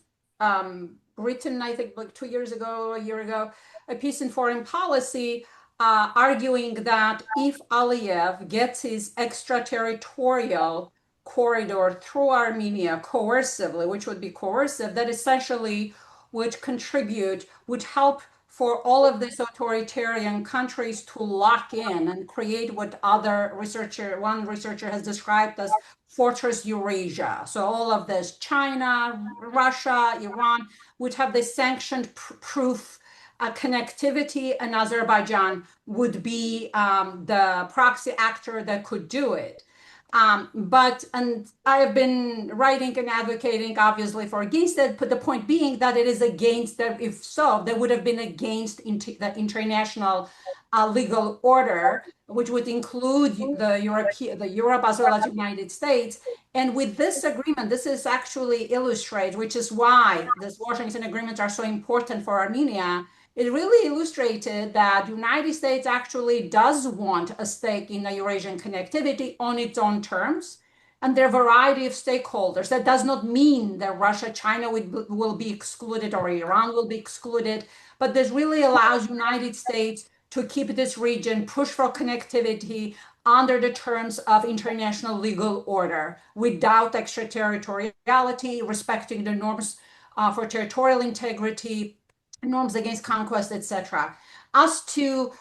written, I think like 2 years ago, a year ago, a piece in Foreign Policy arguing that if Aliyev gets his extraterritorial corridor through Armenia coercively, which would be coercive, that essentially would help for all of these authoritarian countries to lock in and create what one researcher has described as Fortress Eurasia. So all of this, China, Russia, Iran, would have this sanctioned proof connectivity, and Azerbaijan would be the proxy actor that could do it. And I have been writing and advocating, obviously, for against it, but the point being that it is against that. If so, that would have been against the international legal order, which would include the Europe as well as the United States. And with this agreement, this is actually illustrates, which is why these Washington agreements are so important for Armenia. It really illustrated that the United States actually does want a stake in the Eurasian connectivity on its own terms. And there are a variety of stakeholders. That does not mean that Russia, China will be excluded or Iran will be excluded, but this really allows the United States to keep this region, push for connectivity under the terms of international legal order without extraterritoriality, respecting the norms for territorial integrity, norms against conquest, etc. As to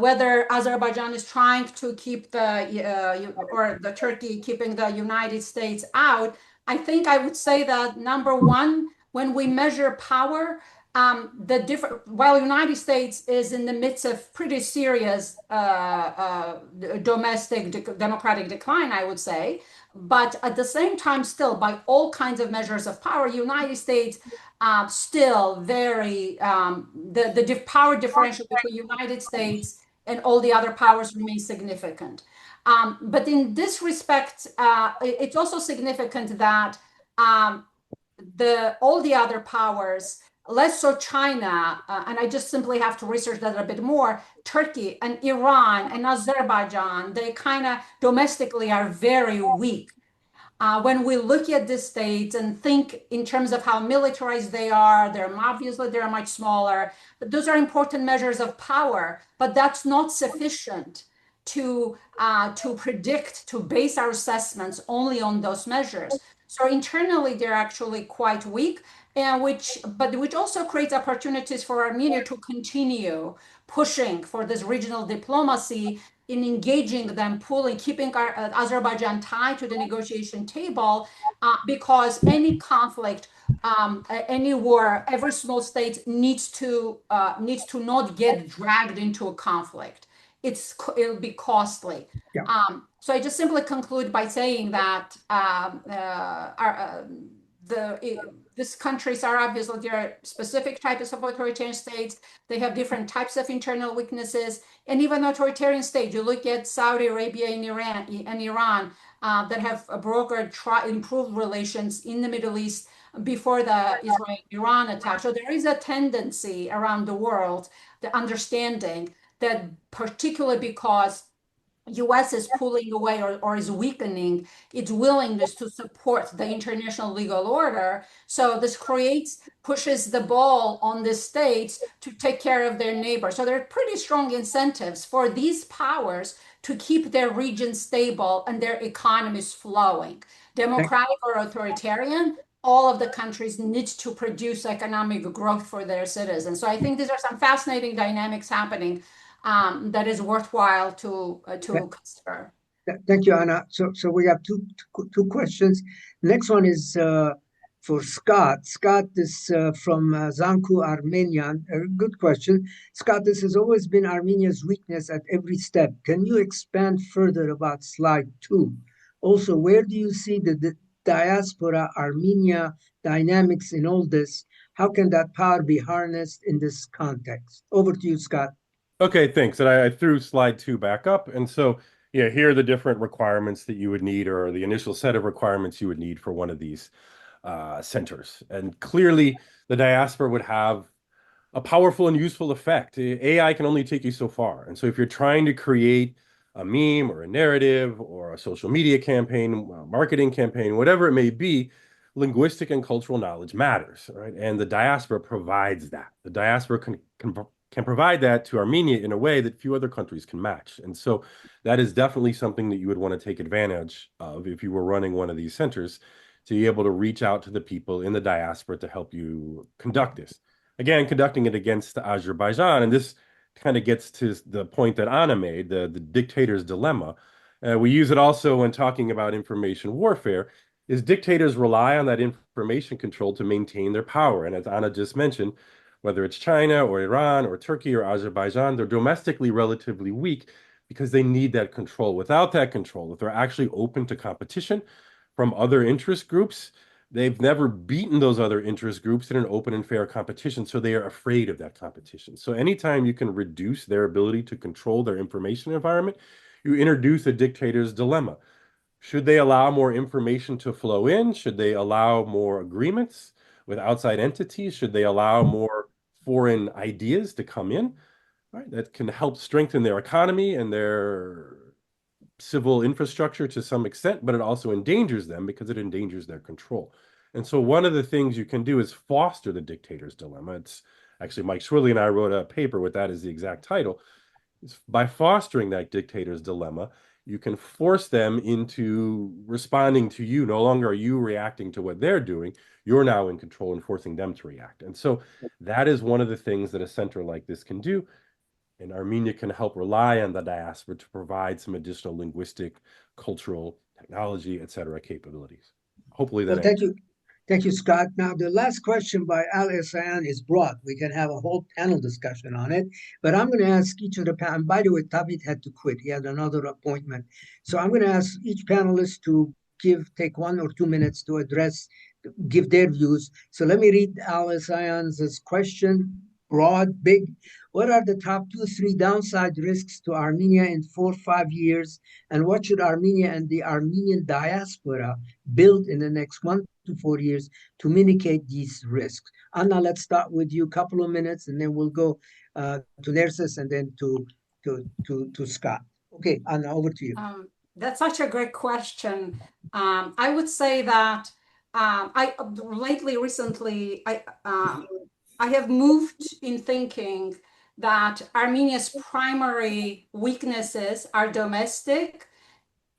whether Azerbaijan is trying to keep or the Turkey keeping the United States out, I think I would say that number one, when we measure power, while United States is in the midst of pretty serious domestic democratic decline, I would say, but at the same time, still by all kinds of measures of power, United States still very the power differential between United States and all the other powers remains significant. But in this respect, it's also significant that all the other powers, less so China, and I just simply have to research that a bit more, Turkey and Iran and Azerbaijan, they kind of domestically are very weak. When we look at the states and think in terms of how militarized they are, obviously they're much smaller, but those are important measures of power, but that's not sufficient to predict, to base our assessments only on those measures. So internally, they're actually quite weak, and which also creates opportunities for Armenia to continue pushing for this regional diplomacy in engaging them, keeping Azerbaijan tied to the negotiation table, because any conflict, any war, every small state needs to not get dragged into a conflict. It'll be costly. Yeah. So I just simply conclude by saying that these countries are obviously, there are specific types of authoritarian states. They have different types of internal weaknesses, and even authoritarian states. You look at Saudi Arabia and Iran that have brokered improved relations in the Middle East before the Israel-Iran attack. So there is a tendency around the world, the understanding that particularly because U.S. is pulling away or is weakening its willingness to support the international legal order. So this pushes the ball on the states to take care of their neighbors. So there are pretty strong incentives for these powers to keep their region stable and their economies flowing. Democratic or authoritarian, all of the countries need to produce economic growth for their citizens. So I think these are some fascinating dynamics happening that is worthwhile to consider. Thank you, Anna. So we have two questions. Next one is for Scott. Scott is from Zanku, Armenian. A good question. Scott, this has always been Armenia's weakness at every step. Can you expand further about slide 2? Also, where do you see the diaspora Armenia dynamics in all this? how can that power be harnessed in this context? Over to you, Scott. Okay, thanks. And I threw slide 2 back up. And so, yeah, here are the different requirements that you would need, or the initial set of requirements you would need for one of these centers. And clearly, the diaspora would have a powerful and useful effect. AI can only take you so far. And so if you're trying to create a meme or a narrative or a social media campaign, a marketing campaign, whatever it may be, linguistic and cultural knowledge matters, right? And the diaspora provides that. The diaspora can provide that to Armenia in a way that few other countries can match. And so that is definitely something that you would want to take advantage of if you were running one of these centers, to be able to reach out to the people in the diaspora to help you conduct this. Again, conducting it against Azerbaijan, and this kind of gets to the point that Anna made, the dictator's dilemma. We use it also when talking about information warfare, is dictators rely on that information control to maintain their power. And as Anna just mentioned, whether it's China or Iran or Turkey or Azerbaijan, they're domestically relatively weak because they need that control. Without that control, if they're actually open to competition from other interest groups, they've never beaten those other interest groups in an open and fair competition, so they are afraid of that competition. So anytime you can reduce their ability to control their information environment, you introduce a dictator's dilemma. Should they allow more information to flow in? Should they allow more agreements with outside entities? Should they allow more foreign ideas to come in? Right, that can help strengthen their economy and their civil infrastructure to some extent, but it also endangers them because it endangers their control. And so one of the things you can do is foster the dictator's dilemma. It's actually Mike Swirly and I wrote a paper with that as the exact title. It's by fostering that dictator's dilemma, you can force them into responding to you. No longer are you reacting to what they're doing. You're now in control and forcing them to react. And so that is one of the things that a center like this can do. And Armenia can help rely on the diaspora to provide some additional linguistic, cultural, technology, et cetera, capabilities. Hopefully that. Well, thank you. Thank you, Scott. Now, the last question by Al Isayan is broad. We can have a whole panel discussion on it, but I'm going to ask each of the panel. And by the way, Tabit had to quit. He had another appointment. So I'm going to ask each panelist to take 1 or 2 minutes to give their views. So let me read Al Isayan's question, broad, big. What are the top 2, 3 downside risks to Armenia in 4 or 5 years? And what should Armenia and the Armenian diaspora build in the next 1 to 4 years to mitigate these risks? Anna, let's start with you, a couple of minutes, and then we'll go to Nerses and then to Scott. Okay, Anna, over to you. That's such a great question. I would say that recently, I have moved in thinking that Armenia's primary weaknesses are domestic,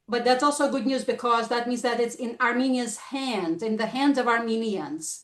but that's also good news because that means that it's in Armenia's hands, in the hands of Armenians,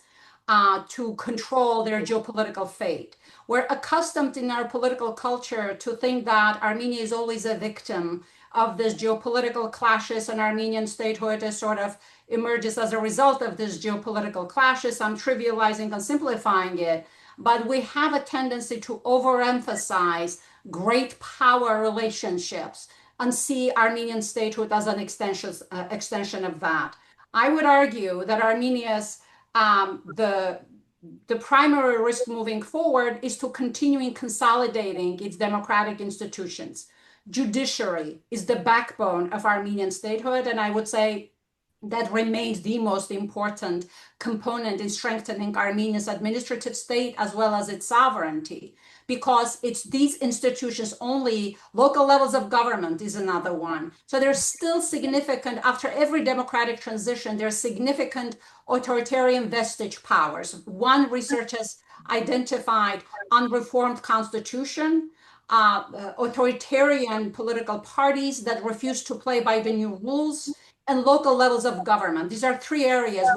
to control their geopolitical fate. We're accustomed in our political culture to think that Armenia is always a victim of this geopolitical clashes, and Armenian statehood is sort of emerges as a result of this geopolitical clashes. I'm trivializing and simplifying it, but we have a tendency to overemphasize great power relationships and see Armenian statehood as an extension of that. I would argue that Armenia's the primary risk moving forward is to continuing consolidating its democratic institutions. Judiciary is the backbone of Armenian statehood, and I would say that remains the most important component in strengthening Armenia's administrative state as well as its sovereignty, because it's these institutions only. Local levels of government is another one. So there's still significant, after every democratic transition, there's significant authoritarian vestige powers. One research has identified unreformed constitution, authoritarian political parties that refuse to play by the new rules, and local levels of government. These are 3 areas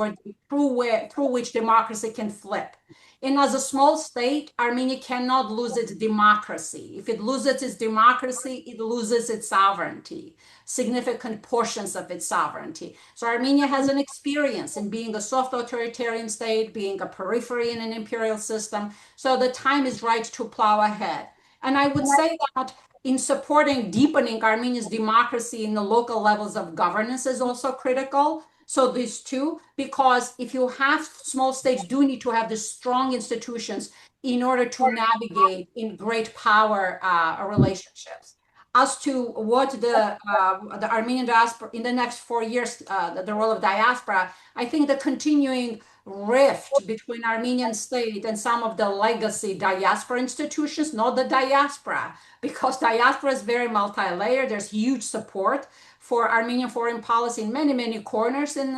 through which democracy can flip. And as a small state, Armenia cannot lose its democracy. If it loses its democracy, it loses its sovereignty, significant portions of its sovereignty. So Armenia has an experience in being a soft authoritarian state, being a periphery in an imperial system. So the time is right to plow ahead. And I would say that in supporting deepening Armenia's democracy in the local levels of governance is also critical. So these two, because if you have small states do need to have the strong institutions in order to navigate in great power relationships. As to what the Armenian diaspora in the next 4 years, the role of diaspora, I think the continuing rift between Armenian state and some of the legacy diaspora institutions, not the diaspora, because diaspora is very multi-layered. There's huge support for Armenian foreign policy in many, many corners in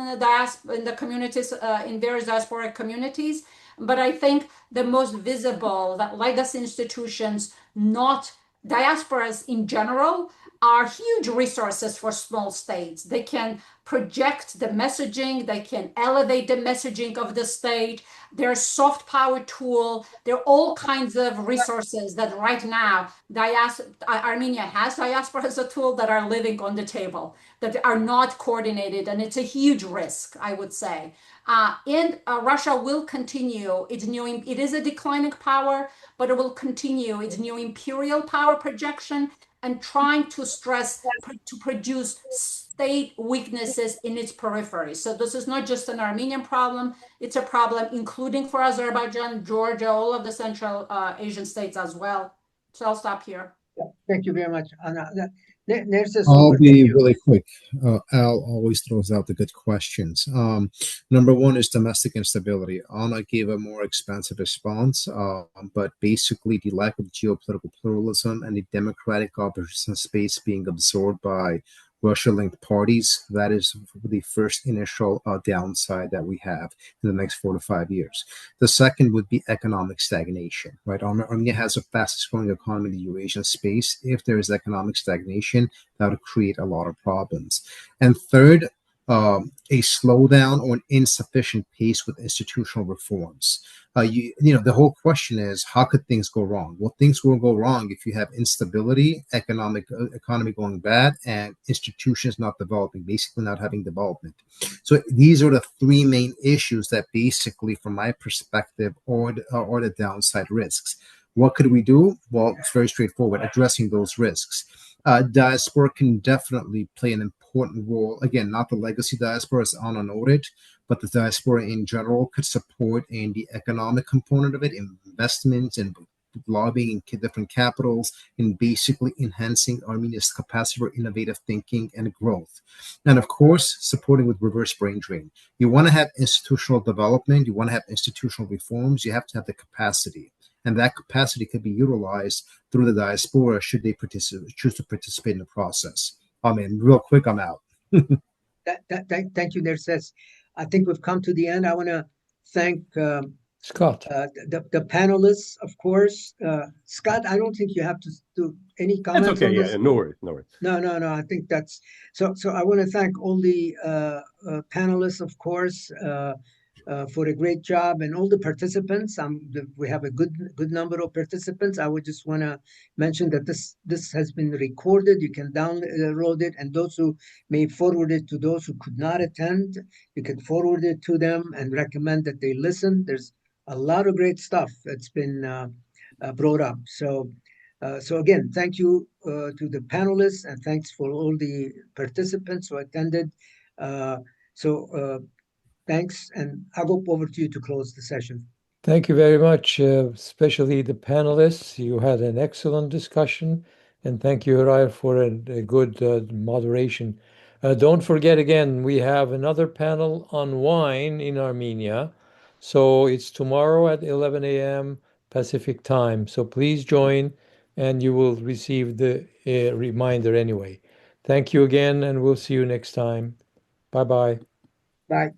the communities, in various diasporic communities. But I think the most visible, that legacy institutions, not diasporas in general, are huge resources for small states. They can project the messaging, they can elevate the messaging of the state. They're a soft power tool. There are all kinds of resources that right now Armenia has diaspora as a tool that are living on the table, that are not coordinated, and it's a huge risk, I would say. And Russia will continue its new, it is a declining power, but it will continue its new imperial power projection and trying to to produce state weaknesses in its periphery. So this is not just an Armenian problem, it's a problem including for Azerbaijan, Georgia, all of the Central Asian states as well. So I'll stop here. Yeah, thank you very much, Anna. Nerses, I'll be really quick. Al always throws out the good questions. Number one is domestic instability. Anna gave a more expansive response, but basically the lack of geopolitical pluralism and the democratic opposition space being absorbed by Russia-linked parties, that is the first initial downside that we have in the next 4 to 5 years. The second would be economic stagnation, right? Armenia has the fastest growing economy in the Eurasian space. If there is economic stagnation, that would create a lot of problems. And third, a slowdown or an insufficient pace with institutional reforms. The whole question is, how could things go wrong? Well, things will go wrong if you have instability, economy going bad, and institutions not developing, basically not having development. So these are the three main issues that basically, from my perspective, are the downside risks. What could we do? Well, it's very straightforward, addressing those risks. Diaspora can definitely play an important role. Again, not the legacy diaspora, as Anna noted, but the diaspora in general could support in the economic component of it, investments and lobbying in different capitals, and basically enhancing Armenia's capacity for innovative thinking and growth. And of course, supporting with reverse brain drain. You want to have institutional development, you want to have institutional reforms, you have to have the capacity. And that capacity could be utilized through the diaspora should they choose to participate in the process. I mean, real quick, I'm out. Thank you, Nerses. I think we've come to the end. I want to thank Scott, the panelists, of course. Scott, I don't think you have to do any comments. That's okay. On this. Yeah, no worries, no worries. No. I think that's so. I want to thank all the panelists, of course, for a great job, and all the participants. We have a good number of participants. I would just want to mention that this has been recorded. You can download it, and those who may forward it to those who could not attend, you can forward it to them and recommend that they listen. There's a lot of great stuff that's been brought up. So again, thank you to the panelists, and thanks for all the participants who attended. Thanks, and Agop, over to you to close the session. thank you very much, especially the panelists. You had an excellent discussion, and thank you, Hriar, for a good moderation. Don't forget again, we have another panel on wine in Armenia. So it's tomorrow at 11 a.m. Pacific time. So please join, and you will receive the reminder anyway. Thank you again, and we'll see you next time. Bye-bye. Bye.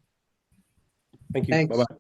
Thank you. Thanks. Bye-bye.